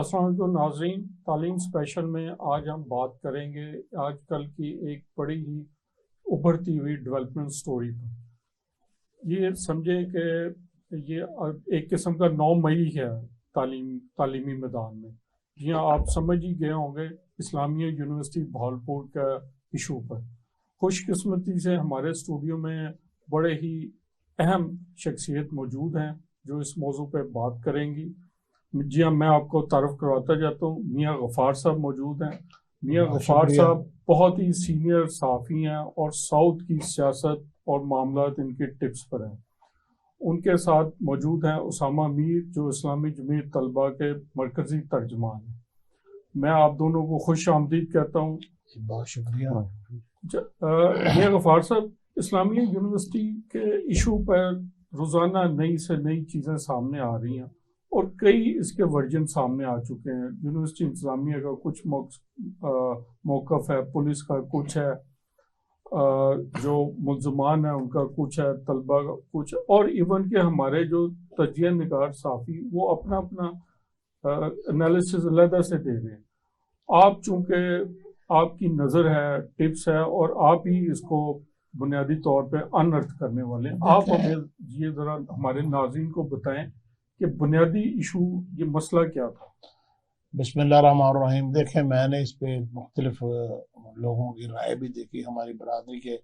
السلام علیکم ناظرین، تعلیم اسپیشل میں آج ہم بات کریں گے آج کل کی ایک بڑی ہی ابھرتی ہوئی ڈیولپمنٹ سٹوری پر۔ یہ سمجھیں کہ یہ ایک قسم کا 9 مئی ہے تعلیمی میدان میں، جہاں آپ سمجھ ہی گئے ہوں گے اسلامیہ یونیورسٹی بہاولپور کا ایشو پر۔ خوش قسمتی سے ہمارے اسٹوڈیو میں بڑے ہی اہم شخصیت موجود ہیں جو اس موضوع پہ بات کریں گی۔ جی ہاں، میں آپ کو تعارف کرواتا جاتا ہوں، میاں غفار صاحب موجود ہیں۔ میاں غفار صاحب بہت ہی سینئر صحافی ہیں اور ساؤتھ کی سیاست اور معاملات ان کے ٹپس پر ہیں۔ ان کے ساتھ موجود ہیں اسامہ میر، جو اسلامی جمعیت طلبہ کے مرکزی ترجمان ہیں۔ میں آپ دونوں کو خوش آمدید کہتا ہوں۔ بہت شکریہ۔ میاں غفار صاحب، اسلامیہ یونیورسٹی کے ایشو پر روزانہ نئی سے نئی چیزیں سامنے آ رہی ہیں اور کئی اس کے ورژن سامنے آ چکے ہیں۔ یونیورسٹی انتظامیہ کا کچھ موقف ہے، پولیس کا کچھ ہے، جو ملزمان ہیں ان کا کچھ ہے، طلبہ کا کچھ، اور ایون کہ ہمارے جو تجزیہ نگار صحافی وہ اپنا اپنا انالیسز علیحدہ سے دے رہے ہیں۔ آپ چونکہ آپ کی نظر ہے، ٹپس ہے، اور آپ ہی اس کو بنیادی طور پہ انرتھ کرنے والے ہیں، آپ ہمیں یہ ذرا ہمارے ناظرین کو بتائیں کہ بنیادی ایشو یہ مسئلہ کیا تھا؟ بسم اللہ الرحمن الرحیم۔ دیکھیں، میں نے اس پہ مختلف لوگوں کی رائے بھی دیکھی، ہماری برادری کے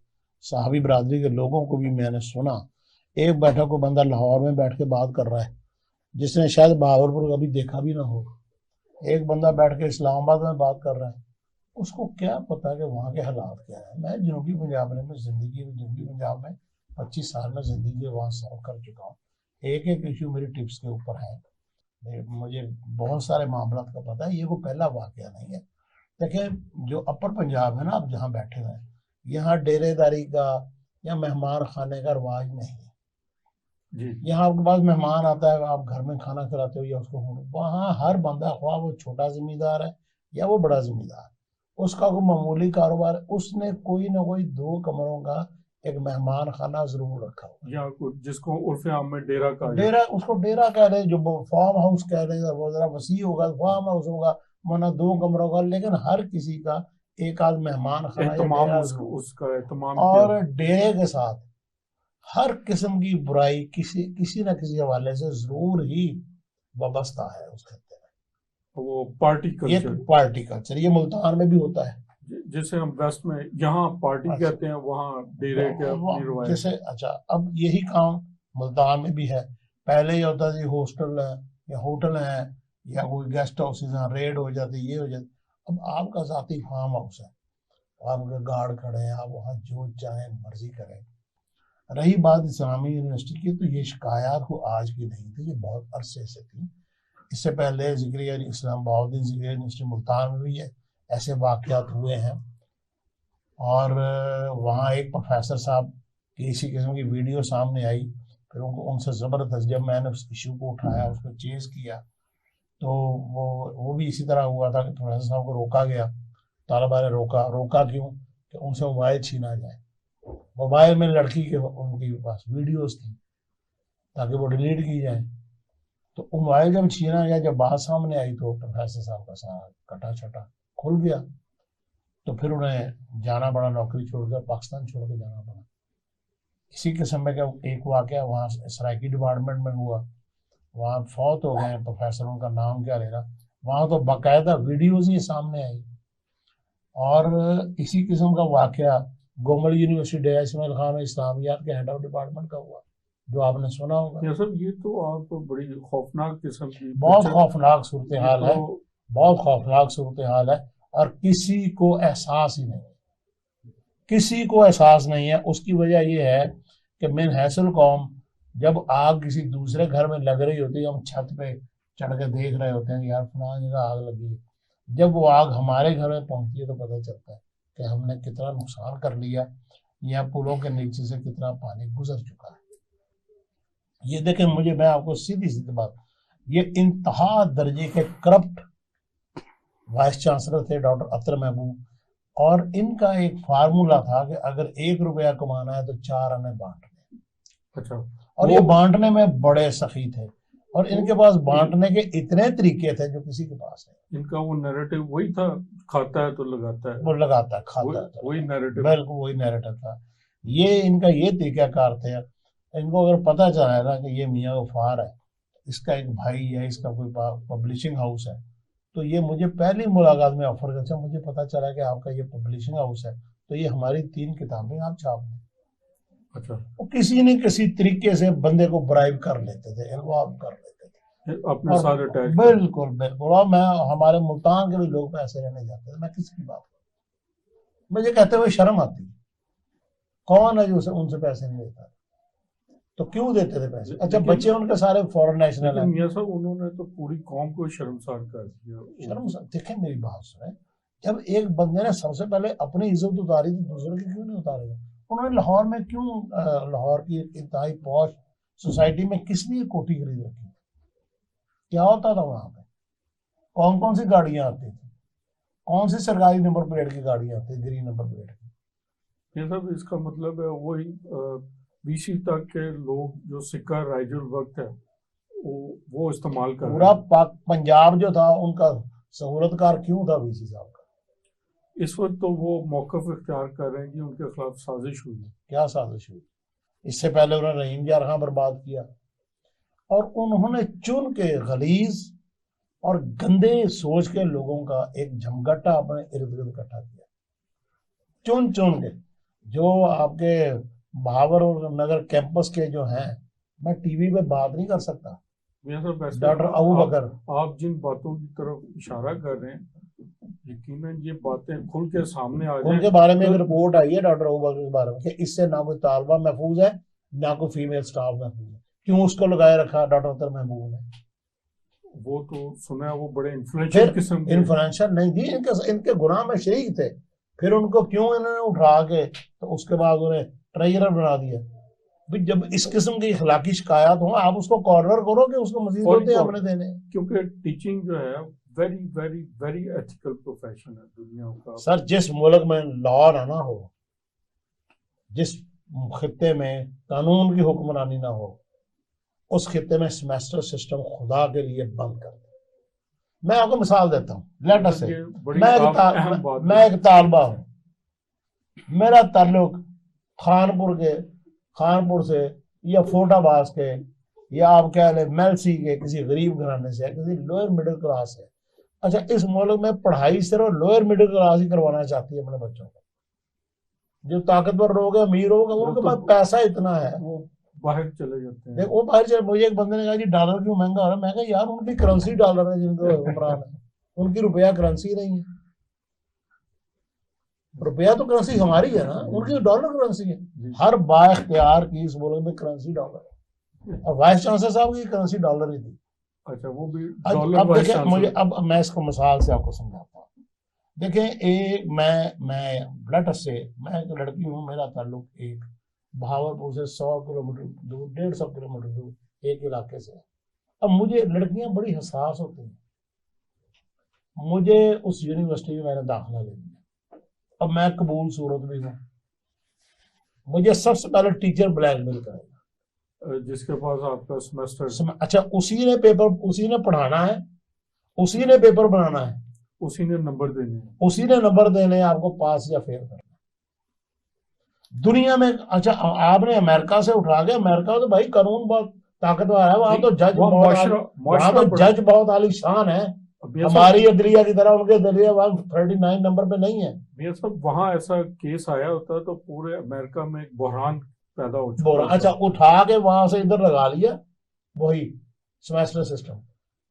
صحابی برادری کے لوگوں کو بھی میں نے سنا۔ ایک بیٹھا کو بندہ لاہور میں بیٹھ کے بات کر رہا ہے جس نے شاید بہاولپور کبھی دیکھا بھی نہ ہو۔ ایک بندہ بیٹھ کے اسلام آباد میں بات کر رہا ہے، اس کو کیا پتا کہ وہاں کے حالات کیا ہیں۔ میں جنوبی پنجاب میں جنوبی پنجاب میں 25 سال میں زندگی وہاں سرو کر چکا ہوں۔ ایک ایک ایشو میری ٹپس کے اوپر ہے، مجھے بہت سارے معاملات کا پتہ ہے۔ یہ وہ پہلا واقعہ نہیں ہے۔ دیکھیں، جو اپر پنجاب ہے نا، آپ جہاں بیٹھے ہوئے ہیں، یہاں ڈیرے داری کا یا مہمان خانے کا رواج نہیں ہے۔ یہاں آپ کے پاس مہمان آتا ہے، آپ گھر میں کھانا کھلاتے ہو یا اس کو، وہاں ہر بندہ، خواہ وہ چھوٹا زمیندار ہے یا وہ بڑا زمیندار، اس کا کوئی معمولی کاروبار ہے، اس نے کوئی نہ کوئی 2 کمروں کا ایک مہمان خانہ ضرور رکھا ہوا، یا جس کو عرف عام میں ڈیرا کہا جاتا ہے۔ ڈیرا، اس کو ڈیرا کہہ رہے، جو فارم ہاؤس کہہ رہے، وہ ذرا وسیع ہوگا، فارم ہاؤس ہوگا ورنہ 2 کمروں کا، لیکن ہر کسی کا ایک آدھ مہمان خانہ یا ڈیرا اس کا اہتمام اور ڈیرے کے ساتھ ہر قسم کی برائی کسی نہ کسی حوالے سے ضرور ہی وابستہ ہے اس خطے میں۔ وہ پارٹی کلچر، یہ پارٹی کلچر یہ ملتان میں بھی ہوتا ہے، جسے ہم ویسٹ میں یہاں پارٹی کہتے ہیں، وہاں ڈیرے کے اپنی روایت جیسے۔ اچھا، اب یہی کام ملتان میں بھی ہے۔ پہلے یہ ہوتا تھا ہاسٹل ہے یا ہوٹل ہے یا کوئی گیسٹ ہاؤسز ہیں، ریڈ ہو جاتی، یہ ہو جاتی۔ اب آپ کا ذاتی فارم ہاؤس ہے، آپ کے گارڈ کھڑے ہیں، آپ وہاں جو چاہیں مرضی کریں۔ رہی بات اسلامی یونیورسٹی کی، تو یہ شکایات کو آج کی نہیں تھی، یہ بہت عرصے سے تھی۔ اس سے پہلے ذکریہ اسلام بہاؤالدین ذکریہ یونیورسٹی ملتان میں بھی ایسے واقعات ہوئے ہیں، اور وہاں ایک پروفیسر صاحب کی اسی قسم کی ویڈیو سامنے آئی، پھر ان سے زبردست جب میں نے اس ایشو کو اٹھایا، اس کو چیز کیا، تو وہ بھی اسی طرح ہوا تھا کہ پروفیسر صاحب کو روکا گیا، طالبہ نے روکا کیوں؟ کہ ان سے موبائل چھینا جائے۔ موبائل میں لڑکی کے ان کے پاس ویڈیوز تھیں تاکہ وہ ڈیلیٹ کی جائیں، تو موبائل جب چھینا گیا، جب بات سامنے آئی تو پروفیسر صاحب کا سارا کٹا چھٹا کھل گیا، تو پھر انہیں جانا پڑا، نوکری چھوڑ کر پاکستان چھوڑ کے جانا پڑا۔ اسی قسم میں ایک واقعہ وہاں سرائکی ڈپارٹمنٹ میں ہوا، وہاں فوت ہو گئے پروفیسر، ان کا نام کیا لینا، وہاں تو باقاعدہ ویڈیوز ہی سامنے آئی۔ اور اسی قسم کا واقعہ گومل یونیورسٹی ڈیرہ اسماعیل خان اسلامیات کے ہیڈ آف ڈپارٹمنٹ کا ہوا، جو آپ نے سنا ہوگا۔ یہ تو آپ بڑی خوفناک قسم کی، بہت خوفناک صورتحال ہے، بہت خوفناک صورتحال ہے، اور کسی کو احساس ہی نہیں ہے، کسی کو احساس نہیں ہے۔ اس کی وجہ یہ ہے کہ من حیث القوم جب آگ کسی دوسرے گھر میں لگ رہی ہوتی ہے، ہم چھت پہ چڑھ کے دیکھ رہے ہوتے ہیں کہ یار فلاں جگہ آگ لگی ہے، جب وہ آگ ہمارے گھر میں پہنچتی ہے تو پتہ چلتا ہے کہ ہم نے کتنا نقصان کر لیا، یا پلوں کے نیچے سے کتنا پانی گزر چکا ہے۔ یہ دیکھیں، میں آپ کو سیدھی بات، یہ انتہا درجے کے کرپٹ وائس چانسلر تھے ڈاکٹر اطہر محبوب، اور ان کا ایک فارمولا تھا کہ اگر 1 روپیہ کمانا ہے تو 4 آنے بانٹنے۔ اچھا، اور یہ بانٹنے میں بڑے سخی تھے۔ اور ان کے پاس بانٹنے کے اتنے طریقے تھے جو کسی کے پاس نہیں. ان کا وہ نیریٹو وہی تھا، کھاتا ہے تو لگاتا ہے، وہ لگاتا ہے کھاتا ہے وہی نیریٹو. بالکل وہی نیریٹو تھا. یہ ان کا یہ طریقہ کار تھے. ان کو اگر پتہ چلا ہے نا کہ یہ میاں غفار ہے، اس کا ایک بھائی ہے، اس کا کوئی پبلشنگ ہاؤس ہے، تو یہ مجھے پہلی ملاقات میں آفر کرتا، مجھے پتہ چلا کہ آپ کا یہ پبلشنگ ہاؤس ہے تو یہ ہماری 3 کتابیں آپ چھاپ دیں. اچھا، وہ کسی نہ کسی طریقے سے بندے کو برائب کر لیتے تھے، انوالو کر لیتے تھے اپنے ساتھ اٹیچ. بالکل بالکل. اور میں ہمارے ملتان کے بھی لوگ پیسے لینے جاتے تھے. میں کس کی بات کروں، مجھے کہتے ہوئے شرم آتی ہے. کون ہے جو ان سے پیسے نہیں لیتا؟ تو کیوں دیتے تھے پیسے؟ اچھا بچے ان کے سارے فورن نیشنل ہیں. میاں صاحب انہوں نے تو پوری قوم کو شرمسار کر دیا. شرمسار. دیکھیں میری بات سنیں، جب ایک بندے نے سب سے پہلے اپنی عزت اتاری تو دوسرے کی کیوں نہیں اتارے گا؟ انہوں نے لاہور میں کیوں، لاہور کی انتہائی پوش سوسائٹی میں کس لیے کوٹھی خرید رکھی؟ کیا ہوتا تھا وہاں پہ؟ کون کون سی گاڑیاں آتی تھی؟ کون سی سرکاری نمبر پلیٹ کی گاڑیاں آتی، گرین نمبر پلیٹ کی؟ یہ سب اس کا مطلب ہے وہی 20 تک کے لوگ جو سکہ رائج الوقت ہے وہ استعمال کر پورا پنجاب جو تھا ان کا سہولت کار کیوں تھا وی سی صاحب کا؟ اس وقت تو وہ موقف اختیار کر رہے ہیں کہ ان کے خلاف سازش ہوئی ہے. کیا سازش ہوئی؟ اس سے پہلے انہوں نے رحیم یار خان برباد کیا، اور انہوں نے چن کے غلیظ اور گندے سوچ کے لوگوں کا ایک جھمگٹا اپنے ارد گرد اکٹھا کیا، چن کے. جو آپ کے بہاور نگر کیمپس کے جو ہیں، میں ٹی وی پہ بات نہیں کر سکتا. ڈاکٹر ابو بکر، آپ جن باتوں کی طرف اشارہ کر رہے ہیں یقیناً یہ باتیں کھل کے سامنے آ جائیں. ان کے بارے میں ایک رپورٹ آئی ہے ڈاکٹر ابو بکر کے بارے میں کہ اس سے نہ کوئی طالبہ محفوظ ہے نہ کوئی فیمیل سٹاف محفوظ ہے. کیوں اس کو لگائے رکھا ڈاکٹر اختر محمود نے؟ وہ تو سنا ہے وہ بڑے انفلوئنشل قسم کے. انفلوئنشل نہیں تھی، ان کے گناہ میں شریک تھے. پھر ان کو کیوں انہوں نے اٹھا کے تو اس کے بعد انہیں ٹریجرر بنا دیا. جب اس قسم کی اخلاقی شکایات ہوں آپ اس کو کارنر کرو کہ اس کو مزید ہوتے ہم نے دینے. کیونکہ ٹیچنگ جو ہے very very very ethical profession ہے دنیا کا. سر جس ملک میں لا نہ ہو، جس خطے میں قانون کی حکمرانی نہ ہو، اس خطے میں سیمیسٹر سسٹم خدا کے لیے بند کر دیں. میں آپ کو مثال دیتا ہوں. لیٹ اس سے میں ایک طالبہ ہوں، میرا تعلق خانپور سے یا فورٹ آباز کے یا آپ کہہ لیں میلسی کے کسی غریب گھرانے سے، کسی لوئر مڈل کلاس سے. اچھا اس ملک میں پڑھائی صرف لوئر مڈل کلاس ہی کروانا چاہتی ہے اپنے بچوں کو. جو طاقتور لوگ ہیں، امیر ہوگا، ان کے پاس پیسہ اتنا ہے وہ باہر چلے جاتے ہیں. وہ باہر چلے. مجھے ایک بندے نے کہا جی ڈالر کیوں مہنگا ہو رہا ہے؟ میں کہا یار ان کی کرنسی ڈالر ہے، جن کو حکمران ہے ان کی روپیہ کرنسی نہیں ہے. روپیہ تو کرنسی ہماری ہے نا، ان کی ڈالر کرنسی ہے. ہر با اختیار کی اس ملک میں کرنسی ڈالر ہے، اور وائس چانسلر صاحب کی کرنسی ڈالر ہی تھی. اچھا وہ بھی اب دیکھیں مجھے، اب میں اس کو مثال سے آپ کو سمجھاتا ہوں. دیکھیں ایک میں لیٹس سے میں ایک لڑکی ہوں، میرا تعلق ایک بہاولپور سے 100 کلومیٹر دور، 150 کلومیٹر دور ایک علاقے سے. اب مجھے لڑکیاں بڑی حساس ہوتی ہیں. مجھے اس یونیورسٹی میں نے داخلہ لے لیا. اب میں قبول صورت بھی ہوں. مجھے سب سے پہلے ٹیچر بلیک میل کرے گا جس کے پاس آپ کا سیمسٹر. اچھا اسی نے پیپر، اسی نے پڑھانا ہے، اسی نے پیپر بنانا ہے، اسی نے نمبر دینے، اسی نے نمبر دینے، آپ کو پاس یا فیل کرنا دنیا میں. اچھا آپ نے امریکہ سے اٹھا کے، امریکہ تو بھائی قانون بہت طاقتور ہے، وہاں تو جج بہت عالی شان ہے. ہماری عدلیہ کی طرح ان کے عدلیہ 139 نمبر پہ نہیں ہے. میاں صاحب وہاں ایسا کیس آیا ہوتا تو پورے امریکہ میں ایک بحران پیدا ہو چکا. اچھا اٹھا کے وہاں سے ادھر لگا لیا وہی سیمیسٹر سسٹم.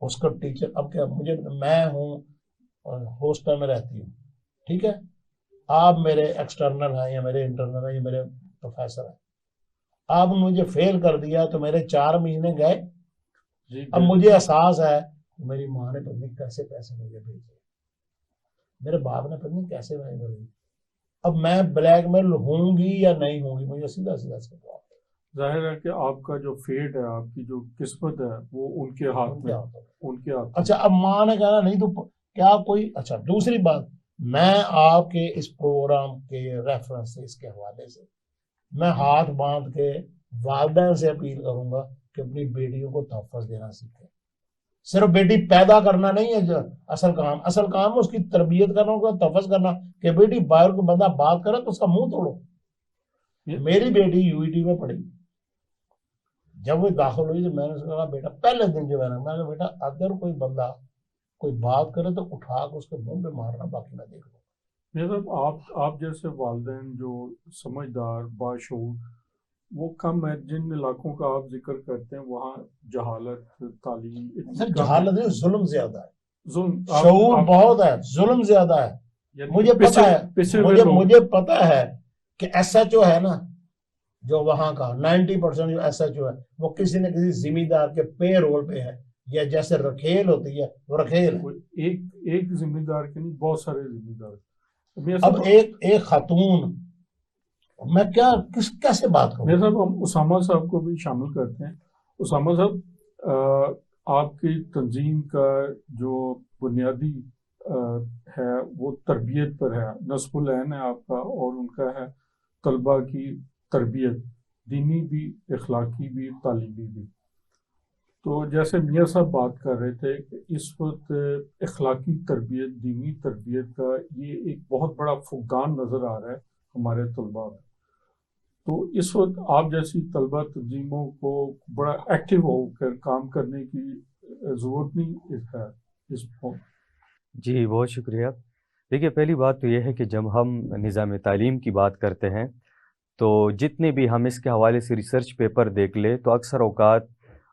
اس کا ٹیچر اب کیا، مجھے میں ہوں ہاسٹل میں رہتی ہوں، ٹھیک ہے، آپ میرے ایکسٹرنل ہیں یا میرے انٹرنل ہیں یا میرے پروفیسر ہیں، آپ نے مجھے فیل کر دیا تو میرے 4 مہینے گئے. اب مجھے احساس ہے میری ماں نے پتنی کیسے پیسے مجھے بھیجے، میرے باپ نے پتنی کیسے میں بھیجے. اب میں بلیک میل ہوں گی یا نہیں ہوں گی، مجھے سیدھا سیدھا سوال. ظاہر ہے کہ آپ کا جو فیٹ ہے، آپ کی جو قسمت ہے وہ ان کے ہاتھ میں، ان کے ہاتھ. اچھا اب ماں نے کہا نہیں تو کیا کوئی. اچھا دوسری بات، میں آپ کے اس پروگرام کے ریفرنس سے، اس کے حوالے سے میں ہاتھ باندھ کے والدین سے اپیل کروں گا کہ اپنی بیٹیوں کو تحفظ دینا سیکھے. صرف بیٹی پیدا کرنا نہیں ہے جو اصل کام اس کی تربیت کرنا, اس کا تحفظ کرنا, کہ بیٹی باہر کو بندہ بات کرے تو اس کا منہ توڑو. میری بیٹی UET میں پڑھی, جب وہ داخل ہوئی تو میں نے اس کو کہا بیٹا, پہلے دن جو میں نے کہا بیٹا اگر کوئی بندہ کوئی بات کرے تو اٹھا کے اس کے منہ پہ مارنا, باقی میں دیکھ لوں. آپ جیسے والدین جو سمجھدار باشعور وہ کم ہے. جن علاقوں کا آپ ذکر کرتے ہیں وہاں جہالت, تعلیم, جہالت نہیں, ظلم زیادہ ہے, ظلم, شعور بہت ہے, ظلم زیادہ ہے. مجھے پتا ہے کہ SHO ہے نا جو وہاں کا 90% جو SHO ہے وہ کسی نہ کسی ذمہ دار کے پے رول پہ ہے, یا جیسے رکھیل ہوتی ہے وہ رکھیل ہے. ایک ذمہ دار کے نہیں, بہت سارے ذمہ دار. اب ایک خاتون, میں کیسے بات کروں. میرے صاحب ہم اسامہ صاحب کو بھی شامل کرتے ہیں. اسامہ صاحب, آپ کی تنظیم کا جو بنیادی ہے وہ تربیت پر ہے, نصب العین ہے آپ کا, اور ان کا ہے طلبہ کی تربیت, دینی بھی, اخلاقی بھی, تعلیمی بھی. تو جیسے میاں صاحب بات کر رہے تھے کہ اس وقت اخلاقی تربیت, دینی تربیت کا یہ ایک بہت بڑا فقدان نظر آ رہا ہے ہمارے طلباء میں. تو اس وقت آپ جیسی طلبہ تنظیموں کو بڑا ایکٹیو ہو کر کام کرنے کی ضرورت نہیں ہے اس کو. جی بہت شکریہ. دیکھیے پہلی بات تو یہ ہے کہ جب ہم نظام تعلیم کی بات کرتے ہیں تو جتنے بھی ہم اس کے حوالے سے ریسرچ پیپر دیکھ لیں تو اکثر اوقات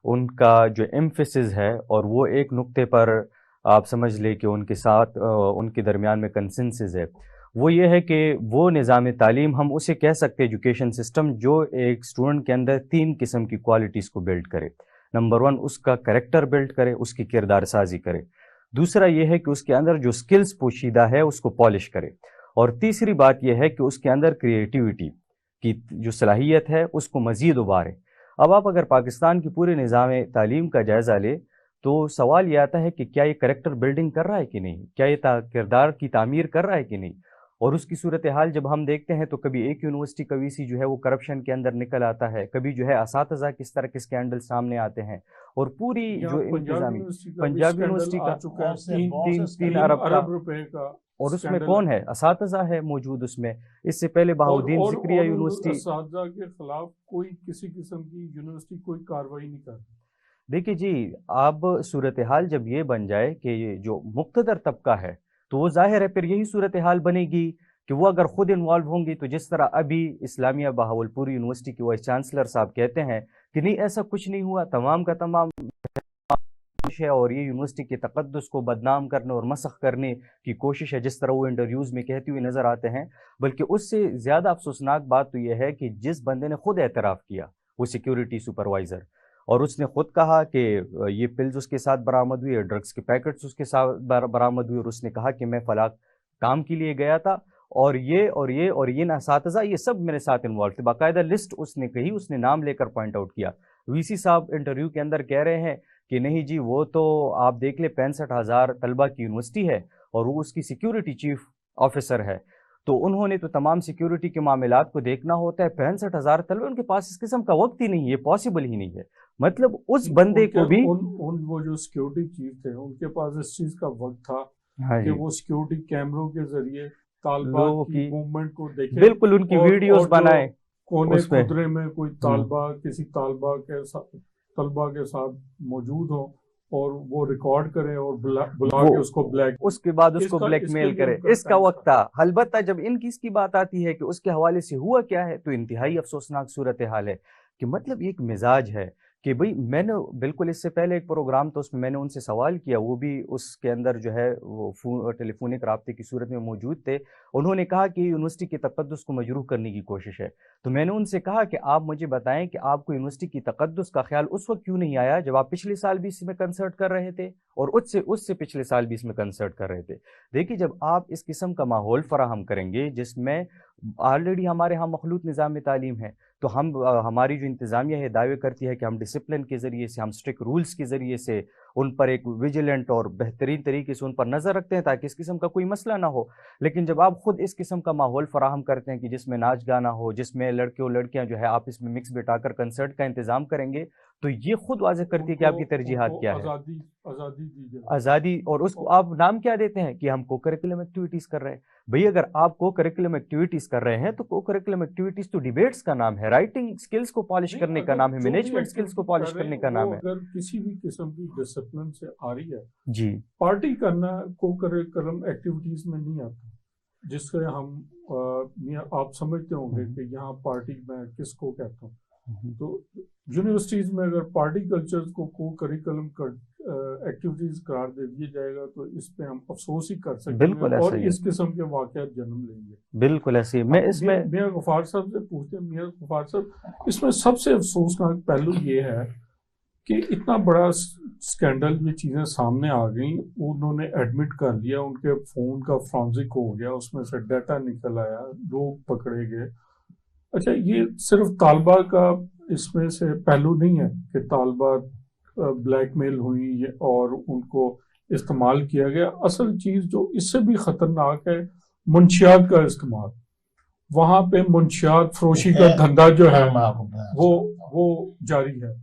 ان کا جو ایمفیسس ہے, اور وہ ایک نقطے پر آپ سمجھ لیں کہ ان کے ساتھ ان کے درمیان میں کنسنسس ہے, وہ یہ ہے کہ وہ نظام تعلیم ہم اسے کہہ سکتے ایجوکیشن سسٹم جو ایک اسٹوڈنٹ کے اندر 3 قسم کی کوالٹیز کو بلڈ کرے. نمبر 1 اس کا کریکٹر بلڈ کرے, اس کی کردار سازی کرے. دوسرا یہ ہے کہ اس کے اندر جو سکلز پوشیدہ ہے اس کو پالش کرے. اور تیسری بات یہ ہے کہ اس کے اندر کریٹیوٹی کی جو صلاحیت ہے اس کو مزید ابھارے. اب آپ اگر پاکستان کی پورے نظام تعلیم کا جائزہ لیں تو سوال یہ آتا ہے کہ کیا یہ کریکٹر بلڈنگ کر رہا ہے کہ نہیں, کیا یہ کردار کی تعمیر کر رہا ہے کہ نہیں. اور اس کی صورتحال جب ہم دیکھتے ہیں تو کبھی ایک یونیورسٹی کا VC جو ہے وہ کرپشن کے اندر نکل آتا ہے, کبھی جو ہے اساتذہ کس طرح کے اسکینڈل سامنے آتے ہیں, اور پوری جو انتظامی پنجاب یونیورسٹی کا 3 ارب روپے کا, اور اس میں کون ہے, اساتذہ ہے موجود اس میں. اس سے پہلے بہاؤدین ذکریہ یونیورسٹی, اساتذہ کے خلاف کوئی کسی قسم کی یونیورسٹی کوئی کارروائی نہیں کرتی. دیکھیے جی, اب صورتحال جب یہ بن جائے کہ یہ جو مقتدر طبقہ ہے تو وہ ظاہر ہے پھر یہی صورتحال بنے گی کہ وہ اگر خود انوالو ہوں گی, تو جس طرح ابھی اسلامیہ بہاولپور یونیورسٹی کے وائس چانسلر صاحب کہتے ہیں کہ نہیں ایسا کچھ نہیں ہوا, تمام کا تمام ہے, اور یہ یونیورسٹی کے تقدس کو بدنام کرنے اور مسخ کرنے کی کوشش ہے, جس طرح وہ انٹرویوز میں کہتے ہوئے نظر آتے ہیں. بلکہ اس سے زیادہ افسوسناک بات تو یہ ہے کہ جس بندے نے خود اعتراف کیا, وہ سیکیورٹی سپروائزر, اور اس نے خود کہا کہ یہ پلز اس کے ساتھ برآمد ہوئی, ڈرگس کے پیکٹس اس کے ساتھ برآمد ہوئی, اور اس نے کہا کہ میں فلاں کام کے لیے گیا تھا, اور یہ اساتذہ یہ سب میرے ساتھ انوالو تھے. باقاعدہ لسٹ اس نے کہی, اس نے نام لے کر پوائنٹ آؤٹ کیا. VC صاحب انٹرویو کے اندر کہہ رہے ہیں کہ نہیں جی وہ تو آپ دیکھ لیں 65,000 طلبہ کی یونیورسٹی ہے اور وہ اس کی سیکیورٹی چیف آفیسر ہے, تو انہوں نے تو تمام سیکیورٹی کے معاملات کو دیکھنا ہوتا ہے. 65,000 طلبہ, ان کے پاس اس قسم کا وقت ہی نہیں ہے, یہ پاسبل ہی نہیں ہے. مطلب اس بندے کو بھی وہ جو سیکیورٹی چیف تھے ان کے پاس اس چیز کا وقت تھا کہ وہ سیکیورٹی کیمروں کے ذریعے طالبات کی موومنٹ کو دیکھیں, بالکل ان کی ویڈیوز بنائیں, کونے خدرے میں کوئی طالبہ کسی طالبہ کے ساتھ موجود ہو اور وہ ریکارڈ کرے اور بلا کے اس کو اس کے بعد اس کو بلیک میل کرے. اس کا وقت تھا. البتہ جب ان کی اس کی بات آتی ہے کہ اس کے حوالے سے ہوا کیا ہے, تو انتہائی افسوسناک صورتحال ہے. کہ مطلب ایک مزاج ہے کہ بھئی میں نے بالکل اس سے پہلے ایک پروگرام تو اس میں نے ان سے سوال کیا, وہ بھی اس کے اندر جو ہے وہ ٹیلی فونک رابطے کی صورت میں موجود تھے. انہوں نے کہا کہ یونیورسٹی کے تقدس کو مجروح کرنے کی کوشش ہے. تو میں نے ان سے کہا کہ آپ مجھے بتائیں کہ آپ کو یونیورسٹی کی تقدس کا خیال اس وقت کیوں نہیں آیا جب آپ پچھلے سال بھی اس میں کنسرٹ کر رہے تھے اور اس سے پچھلے سال بھی اس میں کنسرٹ کر رہے تھے. دیکھیے جب آپ اس قسم کا ماحول فراہم کریں گے جس میں آلریڈی ہمارے ہاں مخلوط نظام تعلیم ہے, تو ہماری جو انتظامیہ ہے دعوے کرتی ہے کہ ہم ڈسپلن کے ذریعے سے, ہم اسٹرکٹ رولز کے ذریعے سے ان پر ایک ویجیلنٹ اور بہترین طریقے سے ان پر نظر رکھتے ہیں تاکہ اس قسم کا کوئی مسئلہ نہ ہو. لیکن جب آپ خود اس قسم کا ماحول فراہم کرتے ہیں کہ جس میں ناچ گانا ہو، جس میں لڑکے اور لڑکیاں جو ہے آپس میں مکس بٹا کر کنسرٹ کا انتظام کریں گے، تو یہ خود واضح کرتی ہے کہ آپ کی ترجیحات کیا ہے. آزادی دی جائے، آزادی. اور اس کو آپ نام کیا دیتے ہیں کہ ہم کو کریکولم ایکٹیویٹیز کر رہے ہیں. بھئی اگر آپ کو کریکولم ایکٹیویٹیز کر رہے ہیں تو کو کریکولم ایکٹیویٹیز تو ڈیبیٹس کا نام ہے، رائٹنگ سکلز کو پالش کرنے کا نام ہے، مینجمنٹ سکلز کو پالش کرنے کا نام ہے. اگر کسی بھی قسم کی ڈسپلن سے آ رہی ہے جی، پارٹی کرنا کو کریکولم ایکٹیویٹیز میں نہیں آتا، جس سے ہم آپ سمجھتے ہوں گے کہ یہاں پارٹی میں کس کو کہتا ہوں. تو یونیورسٹیز میں اگر پارٹی کلچرز کو کریکولم ایکٹیویٹیز قرار دے دیا جائے گا تو اس پہ ہم افسوس ہی کر سکتے ہیں اور اس قسم کے واقعات جنم لیں گے. بالکل ایسے ہی. میں اس میں میاں غفار صاحب سے پوچھتے ہیں، میاں غفار صاحب اس میں سب سے افسوسناک پہلو یہ ہے کہ اتنا بڑا اسکینڈل، یہ چیزیں سامنے آ گئیں، انہوں نے ایڈمٹ کر لیا، ان کے فون کا فرانزک ہو گیا، اس میں سے ڈیٹا نکل آیا، لوگ پکڑے گئے. اچھا، یہ صرف طالبہ کا اس میں سے پہلو نہیں ہے کہ طالبات بلیک میل ہوئی اور ان کو استعمال کیا گیا. اصل چیز جو اس سے بھی خطرناک ہے، منشیات کا استعمال. وہاں پہ منشیات فروشی کا دھندا جو ہے وہ جاری ہے.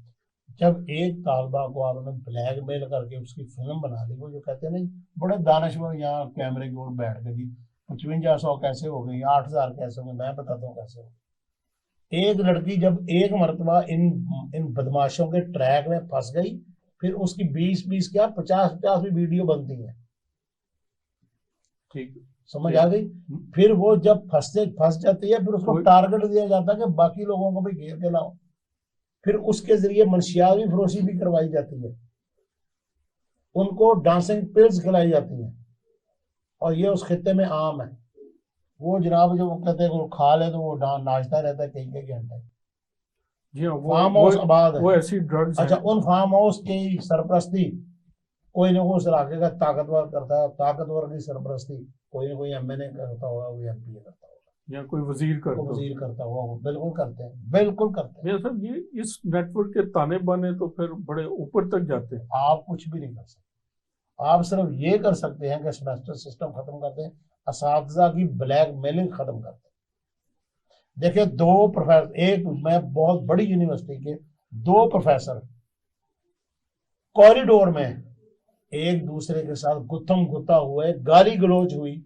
جب ایک طالبہ کو آپ نے بلیک میل کر کے اس کی فلم بنا لی، وہ جو کہتے ہیں نا بڑے دانشور یہاں کیمرے کی اور بیٹھ کے، جی 5500 کیسے ہو گئی، 8000 کیسے ہو گئی، میں بتاتا ہوں کیسے ہو گئی. ایک لڑکی جب ایک مرتبہ ان بدماشوں کے ٹریک میں پھنس گئی، پھر اس کی 20 کیا 50 بھی ویڈیو بنتی ہیں. ٹھیک، سمجھ آ گئی. پھر وہ جب پھنس جاتی ہے، پھر اس کو ٹارگٹ دیا جاتا ہے کہ باقی لوگوں کو بھی گھیر کے لاؤ. پھر اس کے ذریعے منشیات بھی فروشی بھی کروائی جاتی ہے، ان کو ڈانسنگ پلز کھلائی جاتی ہیں، اور یہ اس خطے میں عام ہے. وہ جناب جو کہتے ہیں وہ کھا لے تو وہ ناچتا رہتا ہے کئی گھنٹے. جی ہاں، فارم ہاؤس آباد ہے. وہ ایسی ڈرگز. اچھا، ان فارم ہاؤس کی سرپرستی کوئی نہ کوئی اس علاقے کا طاقتور کرتا ہے. طاقتور کی سرپرستی کوئی نہ کوئی ایم این اے کرتا ہوگا، کوئی ایم پی اے کرتا ہوگا، یا کوئی وزیر کرتا ہوگا. بالکل کرتے ہیں، بالکل کرتے ہیں. میرا صاحب یہ اس نیٹ ورک کے تانے بانے تو پھر بڑے اوپر تک جاتے ہیں. آپ کچھ بھی نہیں کر سکتے. آپ صرف یہ کر سکتے ہیں کہ سیمیسٹر سسٹم ختم کرتے ہیں، اساتذہ کی بلیک میلنگ ختم کرتے ہیں. دیکھیں، 2 پروفیسر، ایک میں بہت بڑی یونیورسٹی کے 2 پروفیسر کوریڈور میں ایک دوسرے کے ساتھ گتھم گتا ہوئے گالی گلوچ ہوئی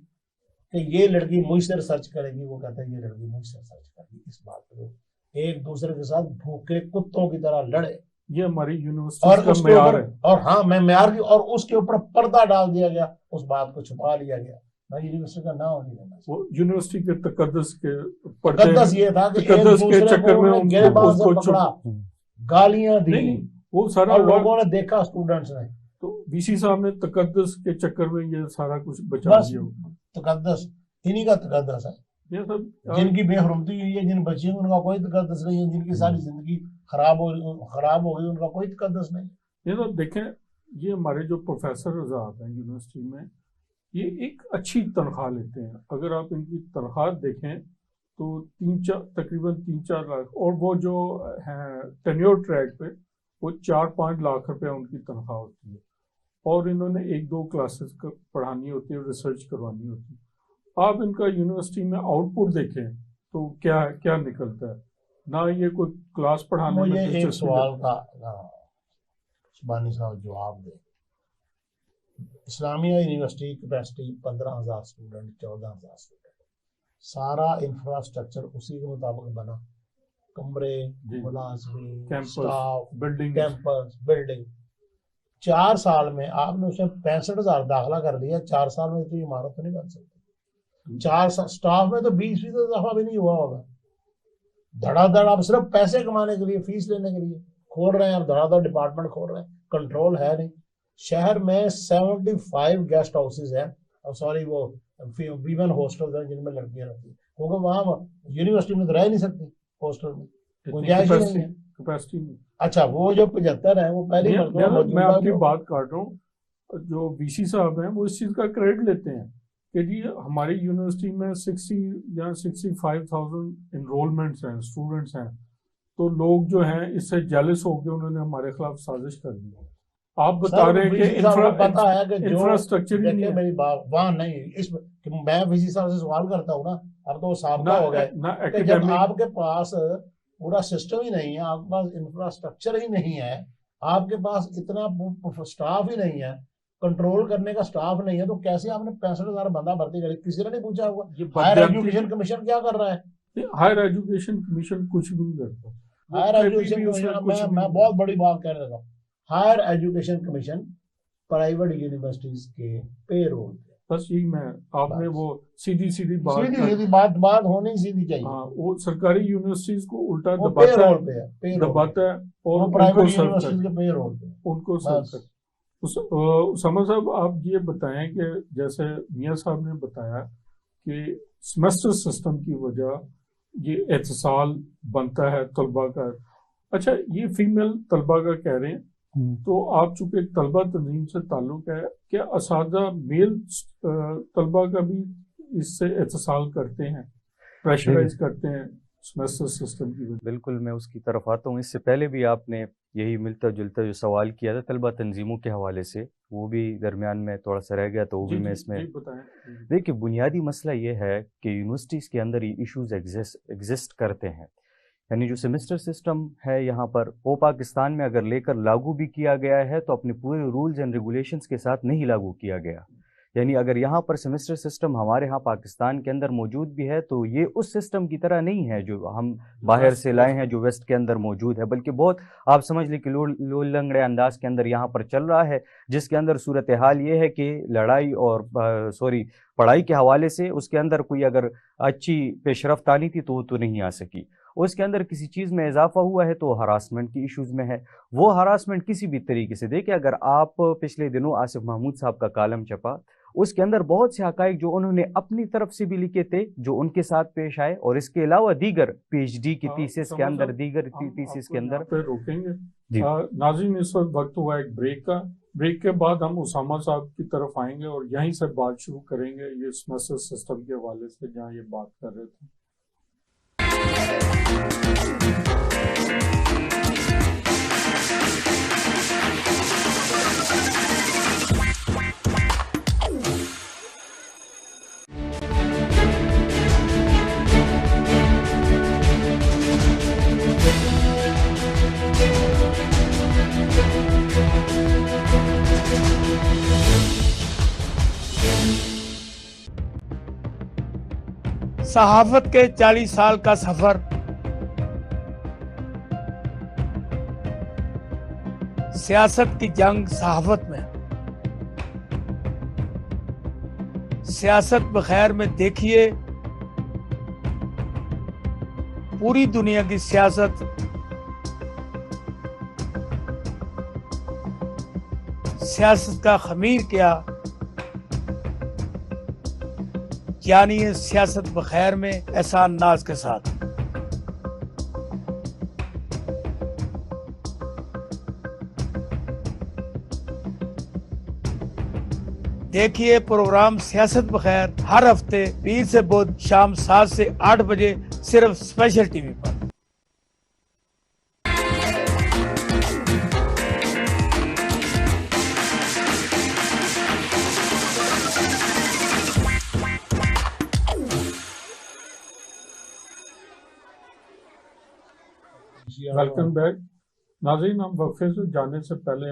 کہ یہ لڑکی مجھ سے ریسرچ کرے گی، وہ کہتا ہے یہ لڑکی مجھ سے ریسرچ کرے گی. اس بات پہ ایک دوسرے کے ساتھ بھوکے کتوں کی طرح لڑے. یہ ہماری یونیورسٹی کا معیار ہے. اور ہاں، میں معیار کی، اور اس کے اوپر پردہ ڈال دیا گیا، اس بات کو چھپا لیا گیا. میں یونیورسٹی کا نام نہیں لینا. وہ یونیورسٹی کے تقدس کے تقدس یہ تھا کہ ایک دوسرے کو گریباں سے پکڑا، گالیاں دی، وہ سارا لوگوں نے دیکھا، اسٹوڈنٹس نے. تو وی سی صاحب نے تقدس کے چکر میں یہ سارا کچھ بچا دیا. تقدس انہی کا تقدس ہے. جن کی بے حرمتی ہوئی ہے، جن بچیوں ان کا کوئی تقدس نہیں ہے، جن کی ساری زندگی خراب ہو گئی، ان کا کوئی تقدس نہیں. یہ تو دیکھیں، یہ ہمارے جو پروفیسر حضرات ہیں یونیورسٹی میں، یہ ایک اچھی تنخواہ لیتے ہیں. اگر آپ ان کی تنخواہ دیکھیں تو تقریباً 3-4 لاکھ، اور وہ جو ہیں ٹینیور ٹریک پہ وہ 4-5 لاکھ روپے ان کی تنخواہ ہوتی ہے، اور انہوں نے 1-2 کلاسز پڑھانی ہوتی ہے، ریسرچ کروانی ہوتی ہے. آپ ان کا یونیورسٹی میں آؤٹ پٹ دیکھیں تو کیا نکلتا ہے. نہ یہ کوئی کلاس پڑھانے میں. مجھے ایک سوال کا شبانی صاحب جواب دیں. اسلامیہ یونیورسٹی کیپیسٹی 15,000 اسٹوڈنٹ، 14,000 اسٹوڈنٹ، سارا انفراسٹرکچر اسی کے مطابق بنا، کمرے، ملازمین، سٹاف، کیمپس، بلڈنگ. 4 سال میں آپ نے اسے 65,000 داخلہ کر لیا. 4 سال میں تو یہ عمارت تو نہیں بن سکتی. 4 سال سٹاف میں تو 20% اضافہ بھی نہیں ہوا ہوگا. دھڑا دھڑ آپ صرف پیسے کمانے کے لیے، فیس لینے کے لیے کھول رہے ہیں. آپ دھڑا دھڑ ڈپارٹمنٹ کھول رہے ہیں، کنٹرول ہے نہیں. شہر میں 75 گیسٹ ہاؤسز ہیں، سوری وہ ویمن ہاسٹل ہیں جن میں لڑکیاں رہتی ہیں، کیونکہ وہاں یونیورسٹی میں تو رہ نہیں سکتی ہاسٹل میں، گنجائش ہی نہیں ہے کیپیسٹی میں. اچھا، وہ جو 75 ہیں وہ پہلی مرتبہ. میں آپ کی بات کر رہا ہوں، جو وی سی صاحب ہیں وہ اس چیز کا کریڈٹ لیتے ہیں کہ جی ہماری یونیورسٹی میں 60 یا 65,000 انرولمنٹس ہیں، اسٹوڈنٹس ہیں، تو لوگ جو ہیں اس سے جیلس ہو کے انہوں نے ہمارے خلاف سازش کر دی. آپ بتا رہے ہیں کہ پتا ہے کہ جو انفراسٹرکچر ہی نہیں ہے. میری بات وہاں نہیں، اس میں وزیر صاحب سے سوال کرتا ہوں نا، اب تو سابقہ ہو گئے کہ جب آپ کے پاس پورا سسٹم ہی نہیں ہے، آپ کے پاس انفراسٹرکچر ہی نہیں ہے، آپ کے پاس اتنا سٹاف ہی نہیں ہے، کنٹرول کرنے کا سٹاف نہیں ہے، تو کیسے آپ نے 65,000 بندہ بھرتی کری؟ کسی نے نہیں پوچھا ہوگا ہائر ایجوکیشن کمیشن کیا کر رہا ہے؟ ہائر ایجوکیشن کمیشن کچھ بھی نہیں کرتا. ہائر ایجوکیشن کمیشن میں بہت بڑی بات کہہ رہا ہوں، higher education commission private universities کے پے رول پہ. بس یہی میں آپ نے وہ سیدھی بات ہونی سیدھی چاہیے. ہاں، وہ سرکاری یونیورسٹیز کو الٹا دباتا ہے اور پرائیویٹ یونیورسٹیز کے پے رول پہ ان کو سرو کرتا. اسامہ صاحب آپ یہ بتائیں کہ جیسے میاں صاحب نے بتایا کہ سیمسٹر سسٹم کی وجہ یہ اتصال بنتا ہے طلباء کا. اچھا، یہ فیمیل طلباء کا کہہ رہے ہیں، تو آپ چونکہ ایک طلبہ تنظیم سے تعلق ہے، کیا اساتذہ میل طلبہ کا بھی اس سے اتصال کرتے ہیں، پریشرائز کرتے ہیں سیمسٹر سسٹم کی وجہ؟ بالکل، میں اس کی طرف آتا ہوں. اس سے پہلے بھی آپ نے یہی ملتا جلتا جو سوال کیا تھا طلبہ تنظیموں کے حوالے سے، وہ بھی درمیان میں تھوڑا سا رہ گیا، تو وہ بھی میں اس میں دیکھیے بنیادی مسئلہ یہ ہے کہ یونیورسٹیز کے اندر یہ ایشوز ایگزسٹ کرتے ہیں. یعنی جو سیمسٹر سسٹم ہے یہاں پر، وہ پاکستان میں اگر لے کر لاگو بھی کیا گیا ہے تو اپنے پورے رولز اینڈ ریگولیشنز کے ساتھ نہیں لاگو کیا گیا. یعنی اگر یہاں پر سیمسٹر سسٹم ہمارے ہاں پاکستان کے اندر موجود بھی ہے تو یہ اس سسٹم کی طرح نہیں ہے جو ہم باہر سے لائے ہیں، جو ویسٹ کے اندر موجود ہے، بلکہ بہت آپ سمجھ لیں کہ لو لنگڑے انداز کے اندر یہاں پر چل رہا ہے، جس کے اندر صورتحال یہ ہے کہ لڑائی اور پڑھائی کے حوالے سے اس کے اندر کوئی اگر اچھی پیش رفت آنی تھی تو وہ تو نہیں آ سکی. اس کے اندر کسی چیز میں اضافہ ہوا ہے تو ہراسمنٹ کی ایشوز میں ہے. وہ ہراسمنٹ کسی بھی طریقے سے دیکھیں، اگر آپ پچھلے دنوں آصف محمود صاحب کا کالم چھپا، اس کے اندر بہت سے حقائق جو انہوں نے اپنی طرف سے بھی لکھے تھے جو ان کے ساتھ پیش آئے، اور اس کے علاوہ دیگر پی ایچ ڈی کی تھیسس کے اندر روکیں گے. ناظرین، اس وقت ہوا ایک بریک کا. بریک کے بعد ہم اسامہ صاحب کی طرف آئیں گے اور یہیں سے بات شروع کریں گے یہ سیمسٹر سسٹم کے حوالے سے جہاں یہ بات کر رہے تھے. صحافت کے 40 سال کا سفر سیاست کی جنگ صحافت میں. سیاست بخیر میں دیکھیے پوری دنیا کی سیاست کا خمیر کیا، یعنی سیاست بخیر میں احسان ناز کے ساتھ. دیکھیے پروگرام سیاست بخیر ہر ہفتے پیر سے بدھ شام 7 سے 8 بجے صرف اسپیشل ٹی وی پر. Welcome back. ناظرین، ہم وقفے سے جانے سے پہلے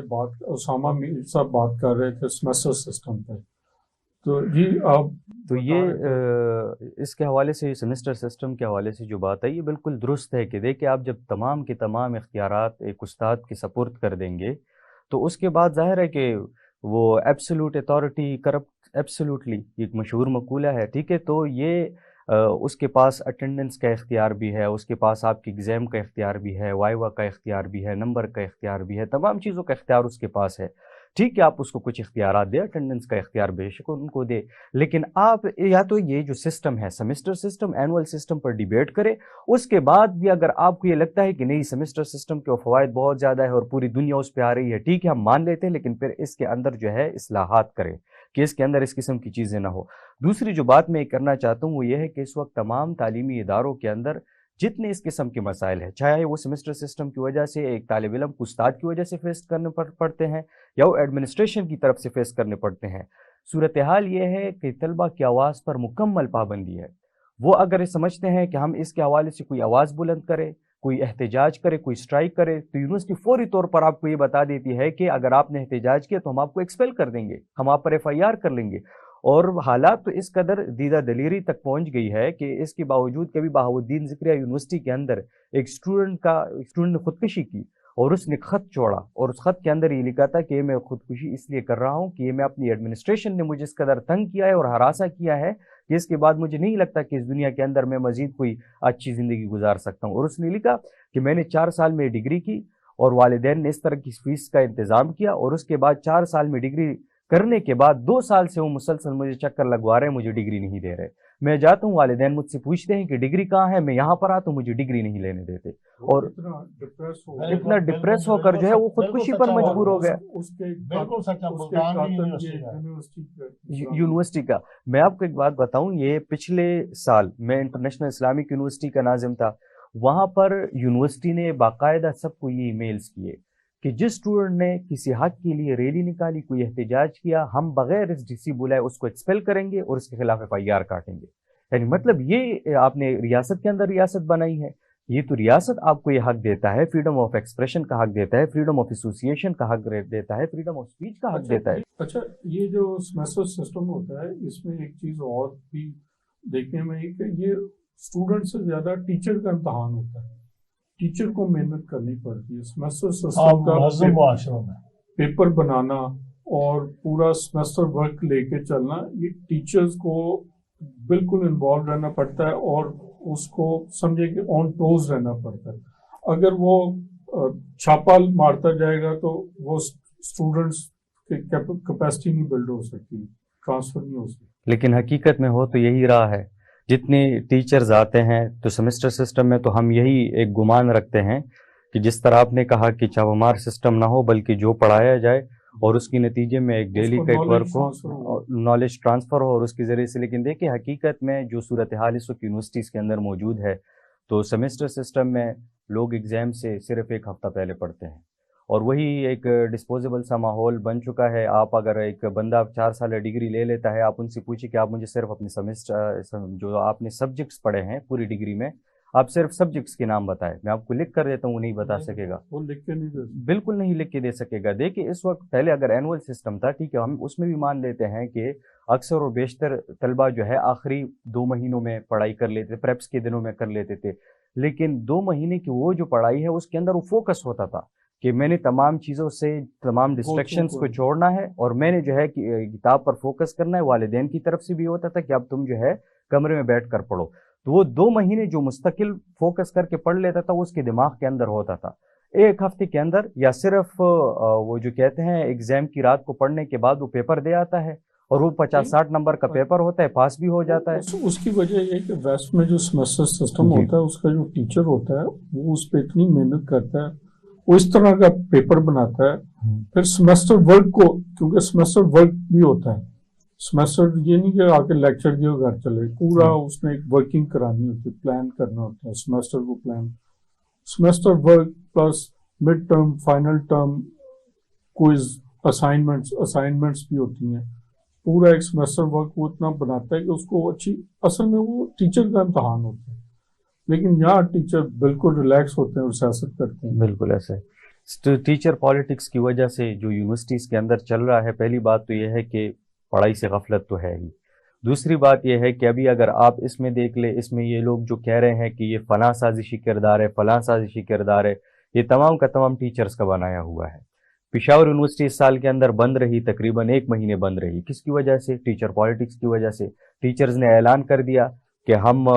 اسامہ میر صاحب بات کر رہے تھے سیمسٹر سسٹم پہ. تو جی آپ تو یہ اس کے حوالے سے سیمسٹر سسٹم کے حوالے سے جو بات ہے یہ بالکل درست ہے کہ دیکھیں آپ جب تمام کے تمام اختیارات ایک استاد کے سپرد کر دیں گے تو اس کے بعد ظاہر ہے کہ وہ ایبسولوٹ اتھارٹی کرپٹ ایبسولوٹلی، ایک مشہور مقولہ ہے، ٹھیک ہے. تو یہ اس کے پاس اٹینڈنس کا اختیار بھی ہے، اس کے پاس آپ کی ایگزام کا اختیار بھی ہے، وائوا کا اختیار بھی ہے، نمبر کا اختیار بھی ہے، تمام چیزوں کا اختیار اس کے پاس ہے. ٹھیک ہے، آپ اس کو کچھ اختیارات دیں، اٹینڈنس کا اختیار بے شک ان کو دے، لیکن آپ یا تو یہ جو سسٹم ہے سیمسٹر سسٹم، اینول سسٹم پر ڈیبیٹ کرے. اس کے بعد بھی اگر آپ کو یہ لگتا ہے کہ نہیں سیمسٹر سسٹم کے فوائد بہت زیادہ ہے اور پوری دنیا اس پہ آ رہی ہے، ٹھیک ہے ہم مان لیتے ہیں، لیکن پھر اس کے اندر جو ہے اصلاحات کریں کہ اس کے اندر اس قسم کی چیزیں نہ ہو. دوسری جو بات میں کرنا چاہتا ہوں وہ یہ ہے کہ اس وقت تمام تعلیمی اداروں کے اندر جتنے اس قسم کے مسائل ہیں، چاہے وہ سیمسٹر سسٹم کی وجہ سے ایک طالب علم کو استاد کی وجہ سے فیس کرنے پڑتے ہیں، یا وہ ایڈمنسٹریشن کی طرف سے فیس کرنے پڑتے ہیں۔ صورتحال یہ ہے کہ طلبہ کی آواز پر مکمل پابندی ہے۔ وہ اگر یہ سمجھتے ہیں کہ ہم اس کے حوالے سے کوئی آواز بلند کرے، کوئی احتجاج کرے، کوئی اسٹرائک کرے، تو یونیورسٹی فوری طور پر آپ کو یہ بتا دیتی ہے کہ اگر آپ نے احتجاج کیا تو ہم آپ کو ایکسپیل کر دیں گے، ہم آپ پر FIR کر لیں گے۔ اور حالات تو اس قدر دیدہ دلیری تک پہنچ گئی ہے کہ اس کے باوجود کبھی بہاؤالدین ذکریہ یونیورسٹی کے اندر ایک اسٹوڈنٹ نے خودکشی کی اور اس نے خط چھوڑا، اور اس خط کے اندر یہ لکھا تھا کہ میں خودکشی اس لیے کر رہا ہوں کہ یہ میں اپنی ایڈمنسٹریشن نے مجھے اس قدر تنگ کیا ہے اور ہراساں کیا ہے کہ اس کے بعد مجھے نہیں لگتا کہ اس دنیا کے اندر میں مزید کوئی اچھی زندگی گزار سکتا ہوں۔ اور اس نے لکھا کہ میں نے 4 سال میں ڈگری کی اور والدین نے اس طرح کی فیس کا انتظام کیا، اور اس کے بعد 4 سال میں ڈگری کرنے کے بعد 2 سال سے وہ مسلسل مجھے چکر لگوا رہے ہیں، مجھے ڈگری نہیں دے رہے۔ میں جاتا ہوں، والدین مجھ سے پوچھتے ہیں کہ ڈگری کہاں ہے، میں یہاں پر آتا ہوں، مجھے ڈگری نہیں لینے دیتے، اور اتنا ڈپریس ہو کر جو ہے وہ خودکشی پر مجبور ہو گیا یونیورسٹی کا۔ میں آپ کو ایک بات بتاؤں، یہ پچھلے سال میں انٹرنیشنل اسلامک یونیورسٹی کا ناظم تھا، وہاں پر یونیورسٹی نے باقاعدہ سب کو یہ ای میلز کیے کہ جس اسٹوڈنٹ نے کسی حق کے لیے ریلی نکالی، کوئی احتجاج کیا، ہم بغیر اس DC بلائے اس کو ایکسپیل کریں گے اور اس کے خلاف FIR کاٹیں گے۔ یعنی مطلب یہ آپ نے ریاست کے اندر ریاست بنائی ہے، یہ تو ریاست آپ کو یہ حق دیتا ہے، فریڈم آف ایکسپریشن کا حق دیتا ہے، فریڈم آف ایسوسیشن کا حق دیتا ہے، فریڈم آف اسپیچ کا حق دیتا ہے۔ اچھا، یہ جو سیمیسٹر سسٹم ہوتا ہے، اس میں ایک چیز اور بھی دیکھنے میں ہے کہ یہ اسٹوڈنٹ سے زیادہ ٹیچر کا امتحان ہوتا ہے، ٹیچر کو محنت کرنی پڑتی ہے۔ سیمیسٹر سسٹم کا پیپر بنانا اور پورا سیمیسٹر ورک لے کے چلنا، یہ ٹیچرز کو بالکل انوالو رہنا پڑتا ہے اور اس کو سمجھے کہ آن ٹوز رہنا پڑتا ہے۔ اگر وہ چھاپا مارتا جائے گا تو وہ اسٹوڈنٹس کی کیپیسٹی نہیں بلڈ ہو سکتی، ٹرانسفر نہیں ہو سکتی۔ لیکن حقیقت میں ہو تو یہی رہا ہے، جتنے ٹیچرز آتے ہیں تو سیمسٹر سسٹم میں تو ہم یہی ایک گمان رکھتے ہیں کہ جس طرح آپ نے کہا کہ چھاپہ مار سسٹم نہ ہو، بلکہ جو پڑھایا جائے اور اس کے نتیجے میں ایک ڈیلی کا ایک ورک ہو، نالج ٹرانسفر ہو اور اس کے ذریعے سے۔ لیکن دیکھیں حقیقت میں جو صورتحال اس وقت یونیورسٹیز کے اندر موجود ہے، تو سیمسٹر سسٹم میں لوگ ایگزام سے صرف 1 ہفتہ پہلے پڑھتے ہیں، اور وہی ایک ڈسپوزیبل سا ماحول بن چکا ہے۔ آپ اگر ایک بندہ 4 سال ڈگری لے لیتا ہے، آپ ان سے پوچھیں کہ آپ مجھے صرف اپنے سیمسٹر جو آپ نے سبجیکٹس پڑھے ہیں پوری ڈگری میں، آپ صرف سبجیکٹس کے نام بتائیں، میں آپ کو لکھ کر دیتا ہوں، وہ نہیں بتا سکے گا، وہ لکھ کے نہیں، بالکل نہیں لکھ کے دے سکے گا۔ دیکھیں اس وقت پہلے اگر اینول سسٹم تھا، ٹھیک ہے، ہم اس میں بھی مان لیتے ہیں کہ اکثر اور بیشتر طلبہ جو ہے آخری 2 مہینوں میں پڑھائی کر لیتے، پریپس کے دنوں میں کر لیتے تھے، لیکن 2 مہینے کی وہ جو پڑھائی ہے اس کے اندر وہ فوکس ہوتا تھا کہ میں نے تمام چیزوں سے، تمام ڈسٹریکشنز کو چھوڑنا ہے اور میں نے جو ہے کتاب پر فوکس کرنا ہے۔ والدین کی طرف سے بھی ہوتا تھا کہ اب تم جو ہے کمرے میں بیٹھ کر پڑھو، تو وہ 2 مہینے جو مستقل فوکس کر کے پڑھ لیتا تھا وہ اس کے دماغ کے اندر ہوتا تھا۔ 1 ہفتے کے اندر یا صرف وہ جو کہتے ہیں ایگزام کی رات کو پڑھنے کے بعد وہ پیپر دے آتا ہے، اور وہ 50-60 نمبر کا پیپر ہوتا ہے، پاس بھی ہو جاتا ہے۔ اس کی وجہ یہ کہ ویسٹ میں جو سیمیسٹر سسٹم ہوتا ہے، اس کا جو ٹیچر ہوتا ہے وہ اس پہ اتنی محنت کرتا ہے، وہ اس طرح کا پیپر بناتا ہے، پھر سیمیسٹر ورک کو، کیونکہ سیمیسٹر ورک بھی ہوتا ہے، سیمیسٹر یہ نہیں کہ آ کے لیکچر دیا گھر چلے، پورا اس میں ایک ورکنگ کرانی ہوتی ہے، پلان کرنا ہوتا ہے سیمیسٹر کو، plan semester work plus mid term, final term, quiz, assignments بھی ہوتی ہیں، پورا ایک سیمیسٹر ورک وہ اتنا بناتا ہے کہ اس کو اچھی، اصل میں وہ ٹیچر کا امتحان ہوتا ہے، لیکن یہاں ٹیچر بالکل ریلیکس ہوتے ہیں اور سیاست کرتے ہیں۔ بالکل ایسے ٹیچر پالیٹکس کی وجہ سے جو یونیورسٹیز کے اندر چل رہا ہے، پہلی بات تو یہ ہے کہ پڑھائی سے غفلت تو ہے ہی، دوسری بات یہ ہے کہ ابھی اگر آپ اس میں دیکھ لیں، اس میں یہ لوگ جو کہہ رہے ہیں کہ یہ فلاں سازشی کردار ہے، فلاں سازشی کردار ہے، یہ تمام کا تمام ٹیچرز کا بنایا ہوا ہے۔ پشاور یونیورسٹی اس سال کے اندر بند رہی، تقریباً 1 مہینے بند رہی، کس کی وجہ سے؟ ٹیچر پالیٹکس کی وجہ سے۔ ٹیچرز نے اعلان کر دیا کہ ہم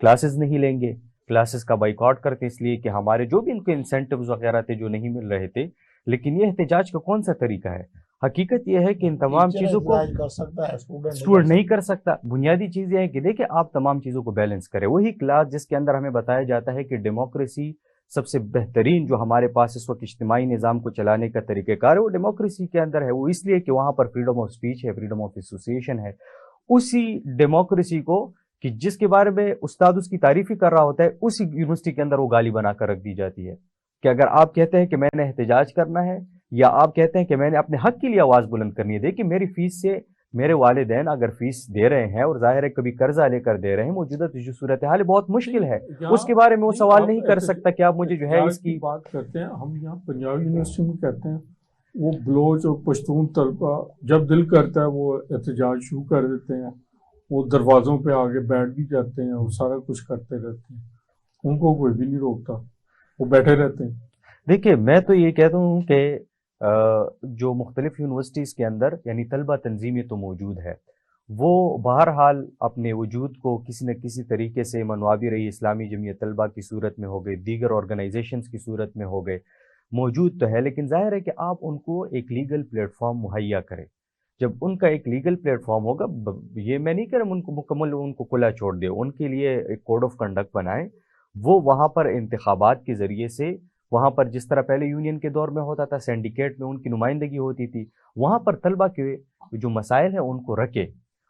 کلاسز نہیں لیں گے، کلاسز کا بائیکاٹ کرتے اس لیے کہ ہمارے جو بھی ان کے انسینٹیوز وغیرہ تھے جو نہیں مل رہے تھے۔ لیکن یہ احتجاج کا کون سا طریقہ ہے؟ حقیقت یہ ہے کہ ان تمام چیزوں کو اسٹوڈنٹ نہیں کر سکتا۔ بنیادی چیز یہ ہے کہ دیکھیں آپ تمام چیزوں کو بیلنس کریں، وہی کلاس جس کے اندر ہمیں بتایا جاتا ہے کہ ڈیموکریسی سب سے بہترین جو ہمارے پاس اس وقت اجتماعی نظام کو چلانے کا طریقہ کار ہے وہ ڈیموکریسی کے اندر ہے، وہ اس لیے کہ وہاں پر فریڈم آف اسپیچ ہے، فریڈم آف ایسوسیشن ہے۔ اسی ڈیموکریسی کو کہ جس کے بارے میں استاد اس کی تعریف ہی کر رہا ہوتا ہے، اسی یونیورسٹی کے اندر وہ گالی بنا کر رکھ دی جاتی ہے کہ اگر آپ کہتے ہیں کہ میں نے احتجاج کرنا ہے یا آپ کہتے ہیں کہ میں نے اپنے حق کے لیے آواز بلند کرنی ہے. دیکھیں میری فیس سے میرے والدین اگر فیس دے رہے ہیں اور ظاہر ہے کبھی قرضہ لے کر دے رہے ہیں, موجودہ جو صورتحال ہے بہت مشکل ہے, اس کے بارے میں وہ سوال نہیں کر سکتا کہ آپ مجھے جو ہے اس کی بات کرتے ہیں. ہم یہاں پنجاب یونیورسٹی میں کہتے ہیں وہ بلوچ اور پشتون طلبہ جب دل کرتا ہے وہ احتجاج شروع کر دیتے ہیں, وہ دروازوں پہ آگے بیٹھ بھی جاتے ہیں اور سارا کچھ کرتے رہتے ہیں, ان کو کوئی بھی نہیں روکتا, وہ بیٹھے رہتے ہیں. دیکھیے میں تو یہ کہتا ہوں کہ جو مختلف یونیورسٹیز کے اندر یعنی طلبہ تنظیمیں تو موجود ہے, وہ بہرحال اپنے وجود کو کسی نہ کسی طریقے سے منواوی رہی, اسلامی جمعیت طلبہ کی صورت میں ہو گئے, دیگر آرگنائزیشنز کی صورت میں ہو گئے, موجود تو ہے, لیکن ظاہر ہے کہ آپ ان کو ایک لیگل پلیٹ فارم مہیا کریں. جب ان کا ایک لیگل پلیٹ فارم ہوگا, یہ میں نہیں کہہ رہا ان کو مکمل ان کو کھلا چھوڑ دے, ان کے لیے ایک کوڈ آف کنڈکٹ بنائیں, وہ وہاں پر انتخابات کے ذریعے سے, وہاں پر جس طرح پہلے یونین کے دور میں ہوتا تھا سینڈیکیٹ میں ان کی نمائندگی ہوتی تھی, وہاں پر طلبہ کے جو مسائل ہیں ان کو رکھے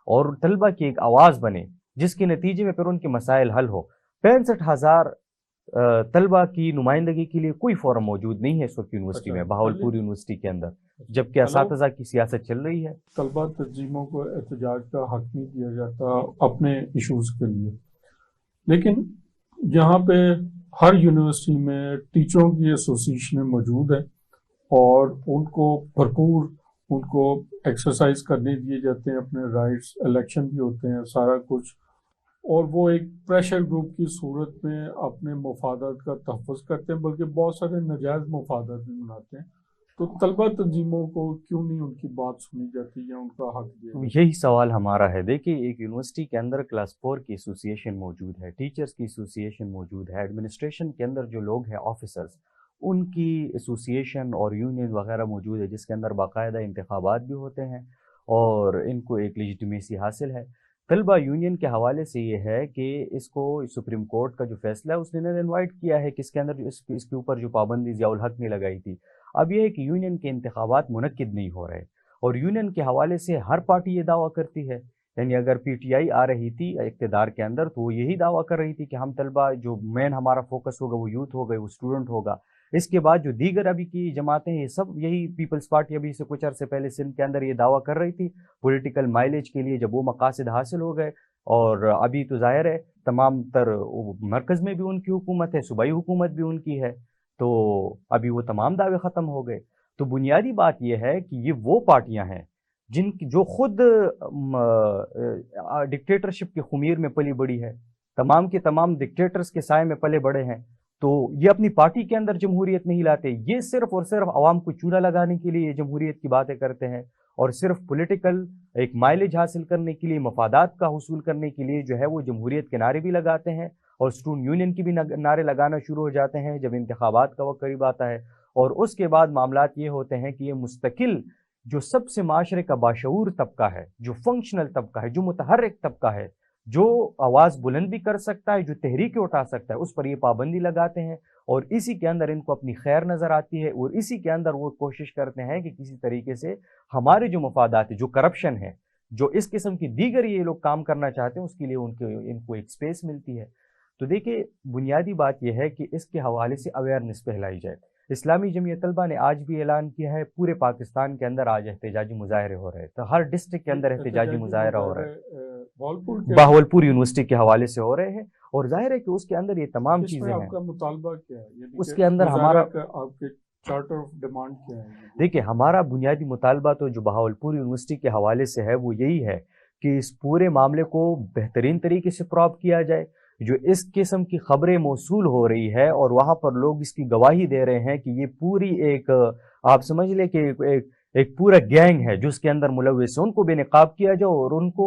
اور طلبہ کی ایک آواز بنے, جس کے نتیجے میں پھر ان کے مسائل حل ہو. 65,000 طلبہ کی نمائندگی کے لیے کوئی فورم موجود نہیں ہے اس وقت یونیورسٹی میں, بہاولپور یونیورسٹی کے اندر, جبکہ اساتذہ کی سیاست چل رہی ہے. طلبہ تنظیموں کو احتجاج کا حق نہیں دیا جاتا اپنے ایشوز کے لیے, لیکن جہاں پہ ہر یونیورسٹی میں ٹیچروں کی ایسوسیشنیں موجود ہیں اور ان کو بھرپور ان کو ایکسرسائز کرنے دیے جاتے ہیں, اپنے رائٹس, الیکشن بھی ہوتے ہیں, سارا کچھ, اور وہ ایک پریشر گروپ کی صورت میں اپنے مفادات کا تحفظ کرتے ہیں, بلکہ بہت سارے ناجائز مفادات بھی مناتے ہیں. تو طلبہ تنظیموں کو کیوں نہیں ان کی بات سنی جاتی یا ان کا حق دیا جاتا؟ یہی سوال ہمارا ہے. دیکھیے ایک یونیورسٹی کے اندر کلاس 4 کی ایسوسیشن موجود ہے, ٹیچرز کی ایسوسیشن موجود ہے, ایڈمنسٹریشن کے اندر جو لوگ ہیں آفیسرز, ان کی ایسوسیشن اور یونین وغیرہ موجود ہے, جس کے اندر باقاعدہ انتخابات بھی ہوتے ہیں اور ان کو ایک لیجیٹمیسی حاصل ہے. طلبہ یونین کے حوالے سے یہ ہے کہ اس کو سپریم کورٹ کا جو فیصلہ ہے اس نے انوائٹ کیا ہے کہ اس کے اندر اس کے اوپر جو پابندی ضیاء الحق نے لگائی تھی. اب یہ ہے کہ یونین کے انتخابات منعقد نہیں ہو رہے, اور یونین کے حوالے سے ہر پارٹی یہ دعویٰ کرتی ہے, یعنی اگر پی ٹی آئی آ رہی تھی اقتدار کے اندر تو وہ یہی دعویٰ کر رہی تھی کہ ہم طلبہ جو مین ہمارا فوکس ہوگا وہ یوتھ ہوگا, وہ اسٹوڈنٹ ہوگا. اس کے بعد جو دیگر ابھی کی جماعتیں یہ سب یہی پیپلز پارٹی ابھی سے کچھ عرصے پہلے سندھ کے اندر یہ دعویٰ کر رہی تھی پولیٹیکل مائلیج کے لیے, جب وہ مقاصد حاصل ہو گئے, اور ابھی تو ظاہر ہے تمام تر مرکز میں بھی ان کی حکومت ہے, صوبائی حکومت بھی ان کی ہے, تو ابھی وہ تمام دعوے ختم ہو گئے. تو بنیادی بات یہ ہے کہ یہ وہ پارٹیاں ہیں جن کی جو خود ڈکٹیٹرشپ کے خمیر میں پلی بڑی ہے, تمام کے تمام ڈکٹیٹرز کے سائے میں پلے بڑے ہیں, تو یہ اپنی پارٹی کے اندر جمہوریت نہیں لاتے, یہ صرف اور صرف عوام کو چولہا لگانے کے لیے جمہوریت کی باتیں کرتے ہیں, اور صرف پولیٹیکل ایک مائلیج حاصل کرنے کے لیے, مفادات کا حصول کرنے کے لیے جو ہے وہ جمہوریت کے نعرے بھی لگاتے ہیں, اور اسٹوڈنٹ یونین کی بھی نعرے لگانا شروع ہو جاتے ہیں جب انتخابات کا وقت قریب آتا ہے. اور اس کے بعد معاملات یہ ہوتے ہیں کہ یہ مستقل جو سب سے معاشرے کا باشعور طبقہ ہے, جو فنکشنل طبقہ ہے, جو متحرک طبقہ ہے, جو آواز بلند بھی کر سکتا ہے, جو تحریکیں اٹھا سکتا ہے, اس پر یہ پابندی لگاتے ہیں, اور اسی کے اندر ان کو اپنی خیر نظر آتی ہے, اور اسی کے اندر وہ کوشش کرتے ہیں کہ کسی طریقے سے ہمارے جو مفادات ہیں, جو کرپشن ہے, جو اس قسم کی دیگر یہ لوگ کام کرنا چاہتے ہیں, اس کے لیے ان کو ایک سپیس ملتی ہے. تو دیکھیں بنیادی بات یہ ہے کہ اس کے حوالے سے اویئرنیس پھیلائی جائے. اسلامی جمعیت طلبہ نے آج بھی اعلان کیا ہے پورے پاکستان کے اندر آج احتجاجی مظاہرے ہو رہے ہیں, تو ہر ڈسٹرکٹ کے اندر احتجاجی مظاہرہ ہو رہا ہے, بہاولپور یونیورسٹی کے حوالے سے ہو رہے ہیں, اور ظاہر ہے کہ اس کے اندر یہ تمام چیزیں ہیں. آپ کا مطالبہ کیا ہے, اس کے اندر ہمارا آپ کے چارٹر آف ڈیمانڈ کیا ہے؟ دیکھیں ہمارا بنیادی مطالبہ تو جو بہاولپور یونیورسٹی کے حوالے سے ہے وہ یہی ہے کہ اس پورے معاملے کو بہترین طریقے سے پراپ کیا جائے. جو اس قسم کی خبریں موصول ہو رہی ہے اور وہاں پر لوگ اس کی گواہی دے رہے ہیں کہ یہ پوری ایک آپ سمجھ لیں کہ ایک پورا گینگ ہے جو اس کے اندر ملوث ہے, ان کو بے نقاب کیا جائے اور ان کو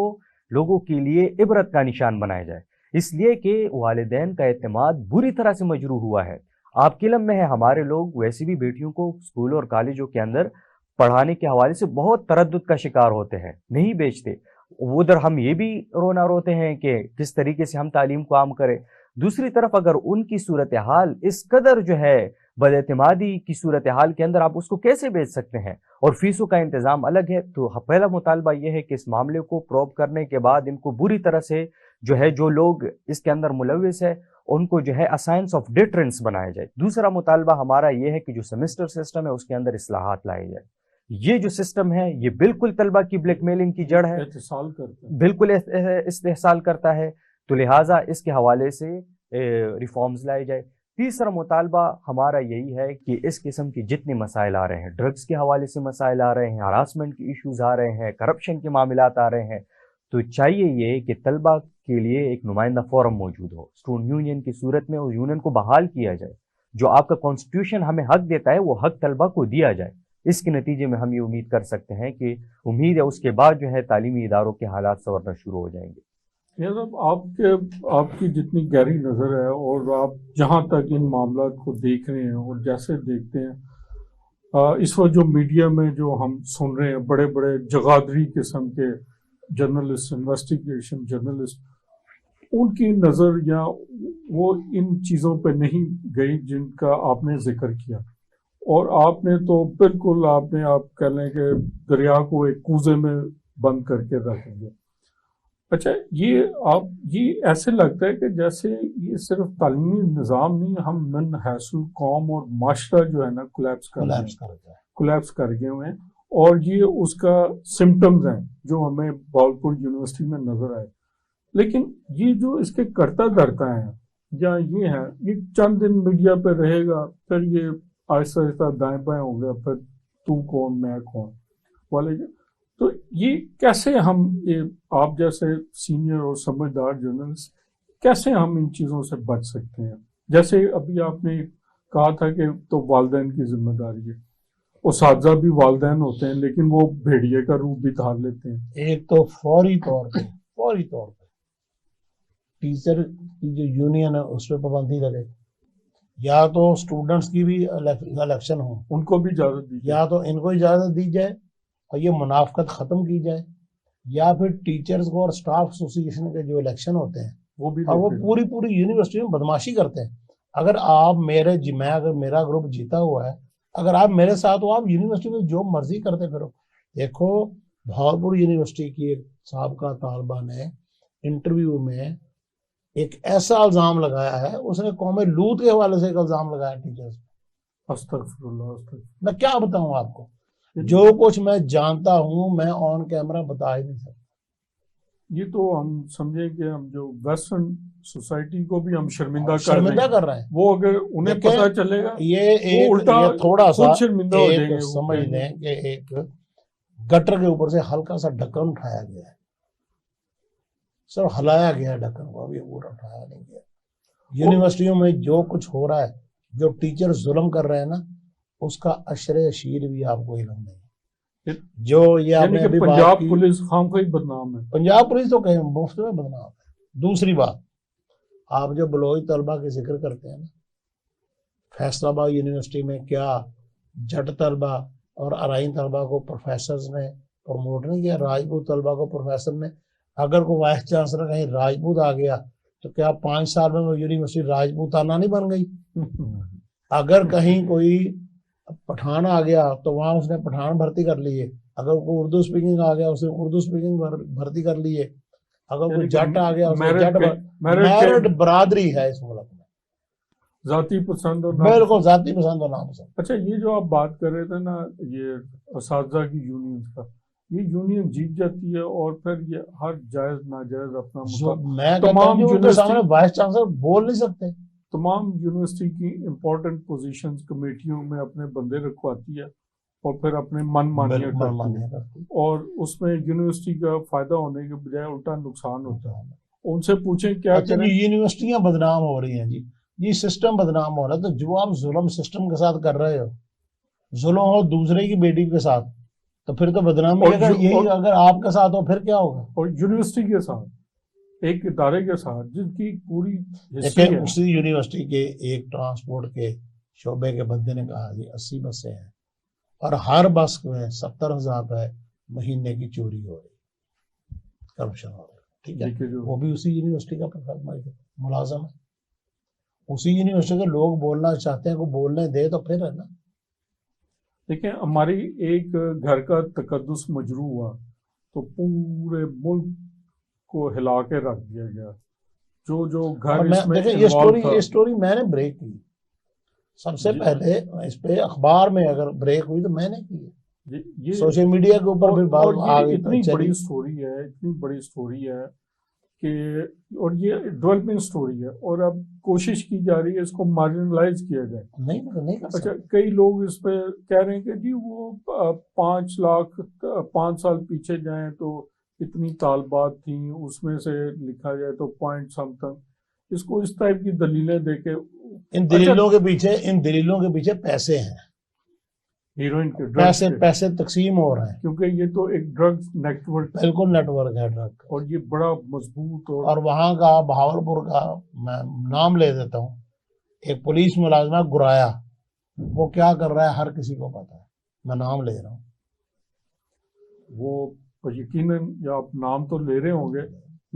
لوگوں کے لیے عبرت کا نشان بنایا جائے, اس لیے کہ والدین کا اعتماد بری طرح سے مجروح ہوا ہے. آپ کے علم میں ہے ہمارے لوگ ویسے بھی بیٹیوں کو اسکول اور کالجوں کے اندر پڑھانے کے حوالے سے بہت تردد کا شکار ہوتے ہیں, نہیں بیچتے. ادھر ہم یہ بھی رونا روتے ہیں کہ کس طریقے سے ہم تعلیم کو عام کریں. دوسری طرف اگر ان کی صورتحال اس قدر جو ہے بد اعتمادی کی صورتحال کے اندر, آپ اس کو کیسے بیچ سکتے ہیں, اور فیسوں کا انتظام الگ ہے. تو پہلا مطالبہ یہ ہے کہ اس معاملے کو پروب کرنے کے بعد ان کو بری طرح سے جو ہے جو لوگ اس کے اندر ملوث ہے ان کو جو ہے اسائنس آف ڈیٹرنس بنایا جائے. دوسرا مطالبہ ہمارا یہ ہے کہ جو سیمسٹر سسٹم ہے اس کے اندر اصلاحات لائے جائے. یہ جو سسٹم ہے یہ بالکل طلبہ کی بلیک میلنگ کی جڑ ہے, بالکل استحصال کرتا ہے, تو لہٰذا اس کے حوالے سے ریفارمز لائے جائے. تیسرا مطالبہ ہمارا یہی ہے کہ اس قسم کے جتنے مسائل آ رہے ہیں, ڈرگز کے حوالے سے مسائل آ رہے ہیں, ہراسمنٹ کے ایشوز آ رہے ہیں, کرپشن کے معاملات آ رہے ہیں, تو چاہیے یہ کہ طلبہ کے لیے ایک نمائندہ فورم موجود ہو. اسٹوڈنٹ یونین کی صورت میں اس یونین کو بحال کیا جائے. جو آپ کا کانسٹیٹیوشن ہمیں حق دیتا ہے وہ حق طلبہ کو دیا جائے. اس کے نتیجے میں ہم یہ امید کر سکتے ہیں کہ امید ہے اس کے بعد جو ہے تعلیمی اداروں کے حالات سنورنا شروع ہو جائیں گے. آپ کی جتنی گہری نظر ہے اور آپ جہاں تک ان معاملات کو دیکھ رہے ہیں اور جیسے دیکھتے ہیں, اس وقت جو میڈیا میں جو ہم سن رہے ہیں بڑے بڑے جغادری قسم کے جرنلسٹ, انویسٹیگیشن جرنلسٹ, ان کی نظر یا وہ ان چیزوں پہ نہیں گئی جن کا آپ نے ذکر کیا, اور آپ نے تو بالکل آپ کہہ لیں کہ دریا کو ایک کوزے میں بند کر کے رکھ دیا. اچھا, یہ ایسے لگتا ہے کہ جیسے یہ صرف تعلیمی نظام نہیں, ہم من حیث قوم اور معاشرہ جو ہے نا کولیپس کر گئے ہوئے ہیں, اور یہ اس کا سمٹمز ہیں جو ہمیں باولپور یونیورسٹی میں نظر آئے. لیکن یہ جو اس کے کرتا دھرتا ہیں یا یہ ہے, یہ چند دن میڈیا پہ رہے گا, پھر یہ آہستہ آہستہ دائیں بائیں ہو گیا, پھر تو کون میں کون والے. تو یہ کیسے ہم, آپ جیسے سینئر اور سمجھدار جرنلسٹ, کیسے ہم ان چیزوں سے بچ سکتے ہیں؟ جیسے ابھی آپ نے کہا تھا کہ تو والدین کی ذمہ داری ہے, اساتذہ بھی والدین ہوتے ہیں لیکن وہ بھیڑیے کا روپ بھی دھار لیتے ہیں. ایک تو فوری طور پہ ٹیچر کی جو یونین ہے اس پہ پابندی لگے, یا تو اسٹوڈنٹس کی بھی الیکشن ہو, ان کو بھی اجازت دی, یا تو ان کو اجازت دی جائے اور یہ منافقت ختم کی جائے, یا پھر ٹیچرز کو اور سٹاف ایسوسی ایشن کے جو الیکشن ہوتے ہیں وہ بھی, اور وہ پوری یونیورسٹی میں بدماشی کرتے ہیں. اگر آپ اگر میرا گروپ جیتا ہوا ہے, اگر آپ میرے ساتھ ہو, آپ یونیورسٹی میں جو مرضی کرتے پھرو. دیکھو بھاولپور یونیورسٹی کی ایک سابقہ طالبہ نے انٹرویو میں ایک ایسا الزام لگایا ہے, اس نے قوم لوط کے حوالے سے ایک الزام لگایا ٹیچرز پہ. استغفر اللہ. میں کیا بتاؤں آپ کو, جو کچھ میں جانتا ہوں میں آن کیمرہ بتا ہی نہیں سکتا. یہ تو ہم سمجھیں کہ ہم جو ویسٹرن سوسائٹی کو بھی ہم شرمندہ کر رہے ہیں. وہ اگر انہیں پتہ چلے گا یہ تھوڑا سا شرمندہ ہو جائیں گے. سمجھ لیں کہ ایک گٹر کے اوپر سے ہلکا سا ڈھکن اٹھایا گیا ہے, صرف ہلایا گیا ہے ڈھکن کو, ابھی پورا اٹھایا نہیں گیا. یونیورسٹیوں میں جو کچھ ہو رہا ہے, جو ٹیچر ظلم کر رہے ہیں نا, اس کا عشر اشیر بھی آپ کو علم نہیں. جو یہ آپ نے ابھی پنجاب پولیس خامخواہی بدنام ہے. پنجاب پولیس تو کہیں مفت میں بدنام ہے. دوسری بات, آپ جو بلوچ طلبہ کے ذکر کرتے ہیں نا, فیصل آباد یونیورسٹی میں کیا جٹ طلبہ اور ارائن طلبہ کو پروفیسرز نے پروموٹ نہیں کیا, راجپوت طلبہ کو پروفیسر نے. اگر کوئی وائس چانسلر کہیں راجپوت آ گیا تو کیا 5 سال میں وہ یونیورسٹی راجپوتانہ نہیں بن گئی؟ اگر کہیں کوئی پٹھان آ گیا تو وہاں اس نے پٹھان بھرتی کر لیے, اگر کوئی اردو اسپیکنگ آ گیا اس نے اردو اسپیکنگ بھرتی کر لیے, اگر کوئی جٹ آ گیا اس نے جٹ. میرٹ برادری ہے اس ملک میں, ذاتی پسند اور بالکل ذاتی پسند اور ناپسند. اچھا, یہ جو آپ بات کر رہے تھے نا یہ اساتذہ کی یونین کا, یہ یونین جیت جاتی ہے اور پھر یہ ہر جائز ناجائز اپنا میں تمام وائس چانسلر بول نہیں سکتے. تمام یونیورسٹی کی امپورٹنٹ پوزیشنز کمیٹیوں میں اپنے بندے رکھواتی ہے اور پھر اپنے من مانیاں کرتی ہے, اور اس میں یونیورسٹی کا فائدہ ہونے کے بجائے الٹا نقصان ہوتا ہے. ان سے پوچھیں کیا کریں. یونیورسٹیاں بدنام ہو رہی ہیں جی سسٹم بدنام ہو رہا ہے. تو جو آپ ظلم سسٹم کے ساتھ کر رہے ہو, ظلم ہو دوسرے کی بیٹی کے ساتھ, تو پھر تو بدنامی یہی اگر آپ کے ساتھ ہو پھر کیا ہوگا. اور یونیورسٹی کے ساتھ, ایک ادارے کے ساتھ جن کی پوری اسی یونیورسٹی کے ایک ٹرانسپورٹ کے شعبے کے بندے نے کہا جی 80 بسیں ہیں اور ہر بس میں 70,000 روپے مہینے کی چوری ہو رہی, کرپشن ہو رہا ہے. ٹھیک ہے, وہ بھی اسی یونیورسٹی کا ملازم ہے. اسی یونیورسٹی کے لوگ بولنا چاہتے ہیں, کو بولنے دے تو پھر ہے نا. دیکھیں, ہماری ایک گھر کا تقدس مجروح ہوا تو پورے ملک کو ہلا کے رکھ دیا گیا. جو گھر اور اس میں دیکھیں involved تھا، یہ اسٹوری میں نے بریک کی سب سے جی پہلے، اس پہ اخبار میں اگر بریک ہوئی تو میں نے کی ہے، یہ سوشل میڈیا کے اوپر اور پھر بات اور یہ آگے اتنی چلی۔ بڑی سٹوری ہے، اتنی بڑی سٹوری ہے کہ، اور یہ ڈیولپمنٹ سٹوری ہے، اور اب کوشش کی جا رہی ہے اس کو مارجنلائز کیا جائے۔ نہیں کر اچھا، سکتے۔ کئی لوگ اس پہ کہہ رہے ہیں کہ جی وہ 5 لاکھ 5 سال پیچھے جائیں تو اتنی طالبات تھیں، اس میں سے لکھا جائے تو پوائنٹ سم تک، اس کو اس ٹائپ کی دلیلیں دے کے ان دلیلوں کے پیچھے پیسے ہیں، ہیروئن کے ڈرگس کے، پیسے تقسیم ہو رہے ہیں، کیونکہ یہ تو ایک ڈرگس نیٹ ورک ہے بالکل نیٹ ورک ہے ڈرگ کا۔ اور یہ بڑا مضبوط اور وہاں کا بہاولپور کا میں نام لے دیتا ہوں، ایک پولیس ملازم ہے گرایا، وہ کیا کر رہا ہے ہر کسی کو پتا ہے، میں نام لے رہا ہوں۔ وہ یقیناً یا آپ نام تو لے رہے ہوں گے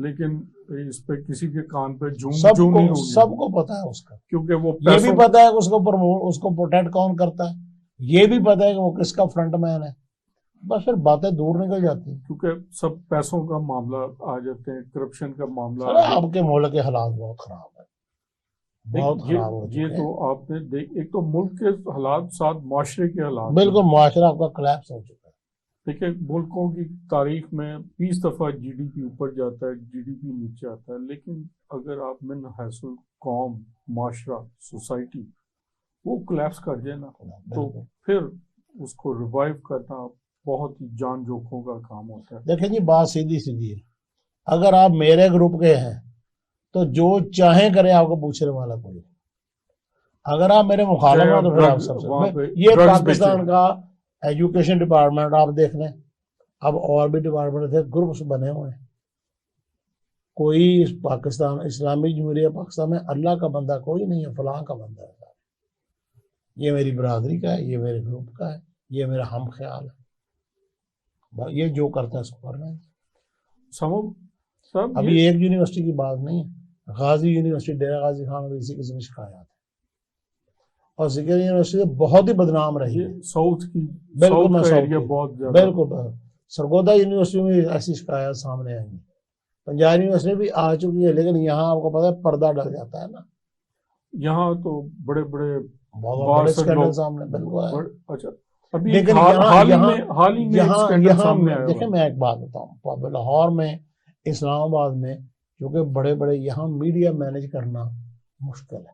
لیکن اس پہ کسی کے کان پہ جھوم نہیں ہوگی، سب کو پتا ہے اس کا، کیونکہ وہ یہ بھی پتا ہے کہ اس کو پروٹیکٹ کون کرتا ہے، یہ بھی پتا ہے کہ وہ کس کا فرنٹ مین ہے، بس پھر باتیں دور نکل جاتی ہیں۔ کیونکہ سب پیسوں کا معاملہ آ جاتے ہیں، کرپشن کا معاملہ سر اب کے ملک کے حالات بہت خراب ہے، بہت خراب ہو یہ چکے تو ہیں، آپ نے ایک تو ملک کے حالات، ساتھ معاشرے کے حالات، بالکل معاشرہ آپ کا کلیپس ہو چکا ہے۔ دیکھیں ملکوں کی تاریخ میں 20 دفعہ جی ڈی پی اوپر جاتا ہے، جی ڈی پی نیچے آتا ہے، لیکن اگر آپ من حیث قوم، معاشرہ، سوسائٹی وہ کلیپس کر جائے نا تو پھر اس کو ریوائیو کرنا بہت ہی جان جوکھوں کا کام ہوتا ہے۔ دیکھیں جی بات سیدھی ہے، اگر آپ میرے گروپ کے ہیں تو جو چاہیں کریں، آپ کو پوچھنے والا کوئی، اگر آپ میرے مخالف ہیں تو پھر آپ سب سے، یہ پاکستان کا ایجوکیشن ڈپارٹمنٹ آپ دیکھ لیں، اب اور بھی ڈپارٹمنٹ تھے، گروپس بنے ہوئے ہیں، کوئی پاکستان اسلامی جمہوریہ پاکستان میں اللہ کا بندہ کوئی نہیں ہے، فلاں کا بندہ ہے، یہ میری برادری کا ہے، یہ میرے گروپ کا ہے، یہ میرا ہم خیال ہے، یہ جو کرتا ہے اس کو کرنا ہے۔ ابھی ایک یونیورسٹی کی بات نہیں ہے، غازی یونیورسٹی ڈیرہ غازی خان میں اسی قسم کی شکایات ہے، اور ذکر یونیورسٹی بہت ہی بدنام رہی ہے، ساؤتھ کی، بالکل میں ایریا بہت زیادہ، بالکل سرگودا یونیورسٹی میں ایسی شکایات سامنے آئی ہیں، پنجاب یونیورسٹی بھی آ چکی ہے، لیکن یہاں آپ کو پتا ہے پردہ ڈل جاتا ہے نا، یہاں تو بڑے بڑے بہت اسکینڈل سامنے بالکل ہے۔ اچھا ابھی لیکن حال ہی میں یہاں دیکھیں میں ایک بات بتاؤں، لاہور میں، اسلام آباد میں، کیونکہ بڑے بڑے یہاں میڈیا مینج کرنا مشکل ہے،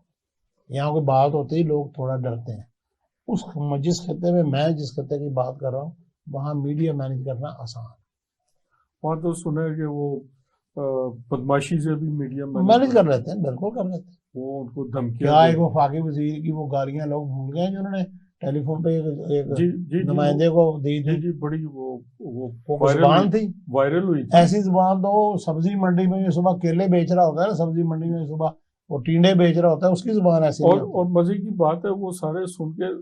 یہاں کوئی بات ہوتی ہے لوگ تھوڑا ڈرتے ہیں، جس خطے میں جس خطے کی بات کر رہا ہوں وہاں میڈیا مینج کرنا آسان ہے، وہاں تو سنا ہے کہ وہ بدماشی سے بھی میڈیا مینج کر لیتے ہیں، بالکل کر لیتے ہیں، وہ ان کو دھمکیاں، کیا ایک وفاقی وزیر کی وہ گالیاں لوگ بھول گئے جو انہوں نے ٹیلی فون پہ ایک نمائندے کو دی تھی، جی بڑی وہ زبان تھی، وائرل ہوئی تھی، ایسی زبان تو سبزی منڈی میں صبح کیلے بیچ رہا ہوتا ہے نا، سبزی منڈی میں صبح وہ ٹینڈے بیچ رہا ہوتا ہے، اس کی زبان ایسی اور مزے کی بات ہے وہ سارے سن کے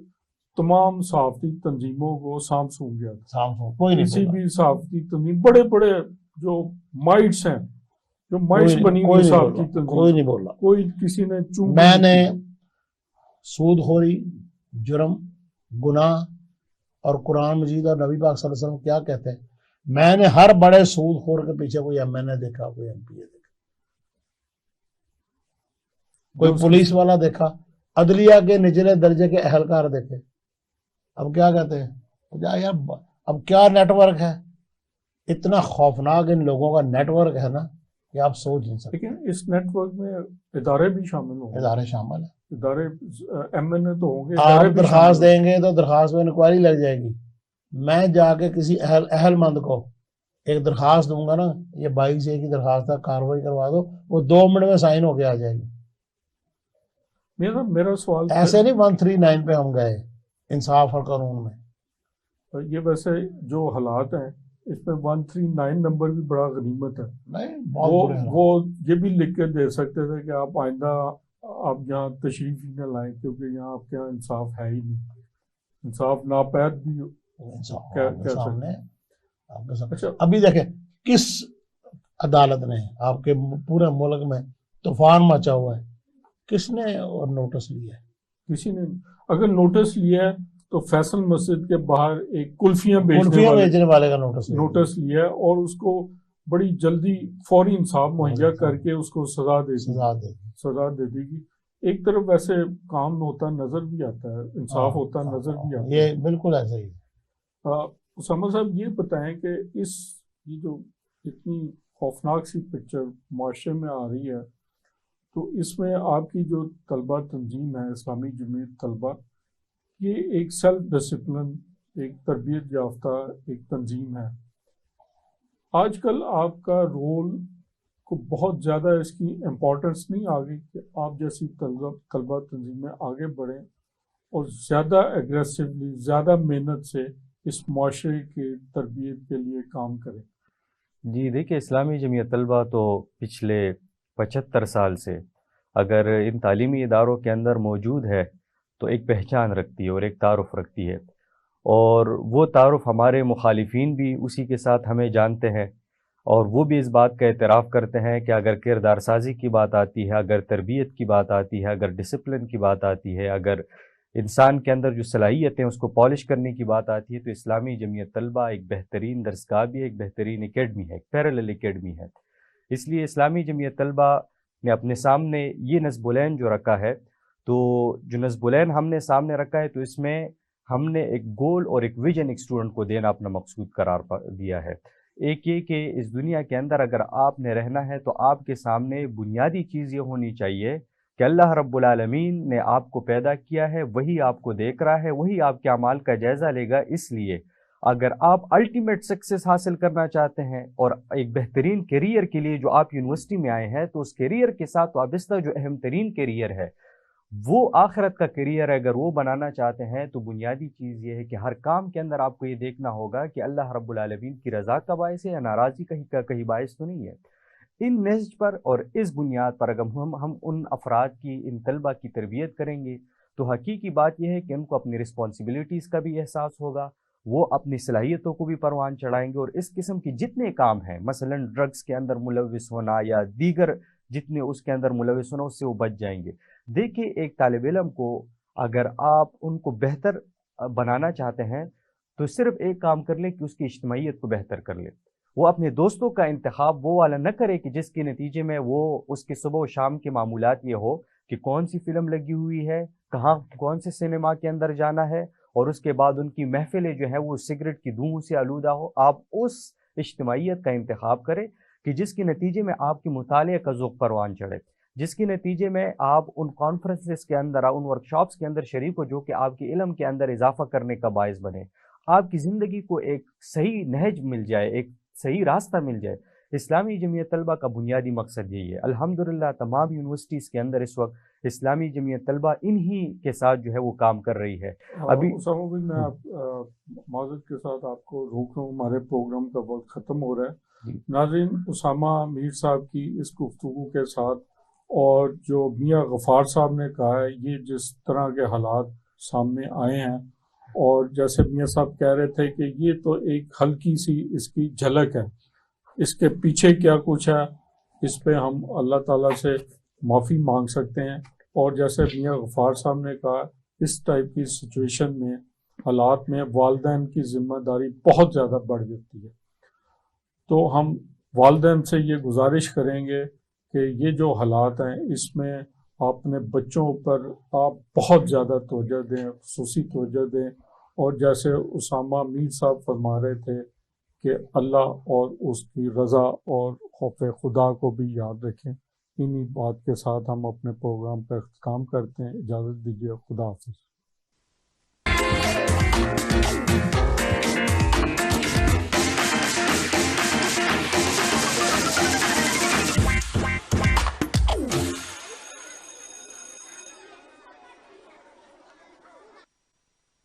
تمام صحافتی تنظیموں کو سام سونگ گیا تھا، کوئی نہیں، کسی بھی صحافتی تنظیم، بڑے بڑے جو مائٹس ہیں، جو مائٹس بنی ہوئی صحافتی تنظیم، کوئی نہیں بولا، کوئی کسی نے چونگ، میں نے سود خوری، جرم، گناہ اور قرآن مجید اور نبی پاک صلی اللہ علیہ وسلم کیا کہتے ہیں، میں نے ہر بڑے سود خور کے پیچھے کوئی ایم این اے دیکھا، کوئی ایم پی اے دیکھا، کوئی پولیس والا دیکھا، عدلیہ کے نچلے درجے کے اہلکار دیکھے، اب کیا کہتے ہیں یار، اب کیا نیٹ ورک ہے، اتنا خوفناک ان لوگوں کا نیٹ ورک ہے نا کہ آپ سوچ نہیں سکتے، لیکن اس نیٹ ورک میں ادارے بھی شامل ہوں، ادارے شامل ہیں، ادارے ایم این اے تو ہوں گے، آپ درخواست دیں گے تو درخواست میں انکوائری لگ جائے گی، میں جا کے کسی اہل مند کو ایک درخواست دوں گا نا، یہ 22A کی درخواست ہے، کارروائی کروا دو، وہ 2 منٹ میں سائن ہو کے آ جائے گی، میرا سوال ایسے نہیں 139 پہ ہم گئے انصاف اور قانون میں، یہ ویسے جو حالات ہیں اس میں 139 نمبر بھی بڑا غنیمت ہے، وہ یہ بھی لکھ کے دے سکتے تھے کہ آپ آئندہ آپ یہاں تشریف ہی نہ لائیں کیونکہ یہاں آپ کے یہاں انصاف ہے ہی نہیں، انصاف ناپید بھی اچھا ابھی دیکھیں کس عدالت نے آپ کے پورے ملک میں طوفان مچا ہوا ہے، کس نے اور نوٹس لیا ہے؟ کسی نے اگر نوٹس لیا ہے تو فیصل مسجد کے باہر ایک کلفیاں بیچنے والے کا نوٹس لیا ہے، اور اس کو بڑی جلدی فوری انصاف مہیا کر کے اس کو سزا دے دی گی. ایک طرف ویسے کام ہوتا نظر بھی آتا ہے, انصاف ہوتا نظر بھی آتا ہے. یہ بالکل ایسا ہی. اسامہ صاحب یہ بتائیں کہ یہ جو اتنی خوفناک سی پکچر معاشرے میں آ رہی ہے, تو اس میں آپ کی جو طلبہ تنظیم ہے اسلامی جمعیت طلبہ, یہ ایک سیلف ڈسپلن, ایک تربیت یافتہ ایک تنظیم ہے. آج کل آپ کا رول کو بہت زیادہ اس کی امپورٹنس نہیں آ گئی کہ آپ جیسی طلبہ تنظیمیں آگے بڑھیں اور زیادہ ایگریسولی, زیادہ محنت سے اس معاشرے کی تربیت کے لیے کام کریں؟ جی دیکھیے, اسلامی جمعیت طلبہ تو پچھلے 75 سال سے اگر ان تعلیمی اداروں کے اندر موجود ہے تو ایک پہچان رکھتی ہے اور ایک تعارف رکھتی ہے, اور وہ تعارف ہمارے مخالفین بھی اسی کے ساتھ ہمیں جانتے ہیں, اور وہ بھی اس بات کا اعتراف کرتے ہیں کہ اگر کردار سازی کی بات آتی ہے, اگر تربیت کی بات آتی ہے, اگر ڈسپلن کی بات آتی ہے, اگر انسان کے اندر جو صلاحیتیں اس کو پالش کرنے کی بات آتی ہے, تو اسلامی جمعیت طلبہ ایک بہترین درسگاہ بھی ہے, ایک بہترین اکیڈمی ہے, ایک پیرالل اکیڈمی ہے. اس لیے اسلامی جمعیت طلبہ نے اپنے سامنے یہ نصب العین جو رکھا ہے, تو جو نصب العین ہم نے سامنے رکھا ہے, تو اس میں ہم نے ایک گول اور ایک ویژن ایک اسٹوڈنٹ کو دینا اپنا مقصود قرار دیا ہے. ایک یہ کہ اس دنیا کے اندر اگر آپ نے رہنا ہے تو آپ کے سامنے بنیادی چیز یہ ہونی چاہیے کہ اللہ رب العالمین نے آپ کو پیدا کیا ہے, وہی آپ کو دیکھ رہا ہے, وہی آپ کے اعمال کا جائزہ لے گا. اس لیے اگر آپ الٹیمیٹ سکسیس حاصل کرنا چاہتے ہیں اور ایک بہترین کیریئر کے لیے جو آپ یونیورسٹی میں آئے ہیں, تو اس کیریئر کے ساتھ وابستہ جو اہم ترین کیریئر ہے وہ آخرت کا کیریئر ہے. اگر وہ بنانا چاہتے ہیں تو بنیادی چیز یہ ہے کہ ہر کام کے اندر آپ کو یہ دیکھنا ہوگا کہ اللہ رب العالمین کی رضا کا باعث ہے یا ناراضی کا کہیں باعث تو نہیں ہے. ان نہج پر اور اس بنیاد پر اگر ہم ان افراد کی, ان طلبہ کی تربیت کریں گے, تو حقیقی بات یہ ہے کہ ان کو اپنی رسپانسبلٹیز کا بھی احساس ہوگا, وہ اپنی صلاحیتوں کو بھی پروان چڑھائیں گے, اور اس قسم کی جتنے کام ہیں, مثلا ڈرگز کے اندر ملوث ہونا یا دیگر جتنے اس کے اندر ملوث ہونا, اس سے وہ بچ جائیں گے. دیکھیں, ایک طالب علم کو اگر آپ ان کو بہتر بنانا چاہتے ہیں تو صرف ایک کام کر لیں کہ اس کی اجتماعیت کو بہتر کر لیں. وہ اپنے دوستوں کا انتخاب وہ والا نہ کرے کہ جس کے نتیجے میں وہ اس کے صبح و شام کے معمولات یہ ہو کہ کون سی فلم لگی ہوئی ہے, کہاں کون سے سنیما کے اندر جانا ہے, اور اس کے بعد ان کی محفلیں جو ہے وہ سگریٹ کی دھوؤں سے آلودہ ہو. آپ اس اجتماعیت کا انتخاب کریں کہ جس کے نتیجے میں آپ کے مطالعے کا ذوق پروان چڑھے, جس کے نتیجے میں آپ ان کانفرنسز کے اندر, ان ورکشاپس کے اندر شریک ہو جو کہ آپ کے علم کے اندر اضافہ کرنے کا باعث بنے, آپ کی زندگی کو ایک صحیح نہج مل جائے, ایک صحیح راستہ مل جائے. اسلامی جمعیت طلبہ کا بنیادی مقصد یہی ہے. الحمدللہ تمام یونیورسٹیز کے اندر اس وقت اسلامی جمعیت طلبہ انہی کے ساتھ جو ہے وہ کام کر رہی ہے. ابھی اسامہ بھائی, میں معذرت کے ساتھ آپ کو روک رہا ہوں, ہمارے پروگرام کا وقت ختم ہو رہا ہے. ناظرین, اسامہ میر صاحب کی اس گفتگو کے ساتھ اور جو میاں غفار صاحب نے کہا ہے, یہ جس طرح کے حالات سامنے آئے ہیں, اور جیسے میاں صاحب کہہ رہے تھے کہ یہ تو ایک ہلکی سی اس کی جھلک ہے, اس کے پیچھے کیا کچھ ہے اس پہ ہم اللہ تعالیٰ سے معافی مانگ سکتے ہیں. اور جیسے میاں غفار صاحب نے کہا, اس ٹائپ کی سچویشن میں, حالات میں والدین کی ذمہ داری بہت زیادہ بڑھ جاتی ہے. تو ہم والدین سے یہ گزارش کریں گے کہ یہ جو حالات ہیں اس میں آپ اپنے بچوں پر آپ بہت زیادہ توجہ دیں, خصوصی توجہ دیں, اور جیسے اسامہ میر صاحب فرما رہے تھے کہ اللہ اور اس کی رضا اور خوف خدا کو بھی یاد رکھیں. انہی بات کے ساتھ ہم اپنے پروگرام پر اختتام کرتے ہیں. اجازت دیجیے, خدا حافظ.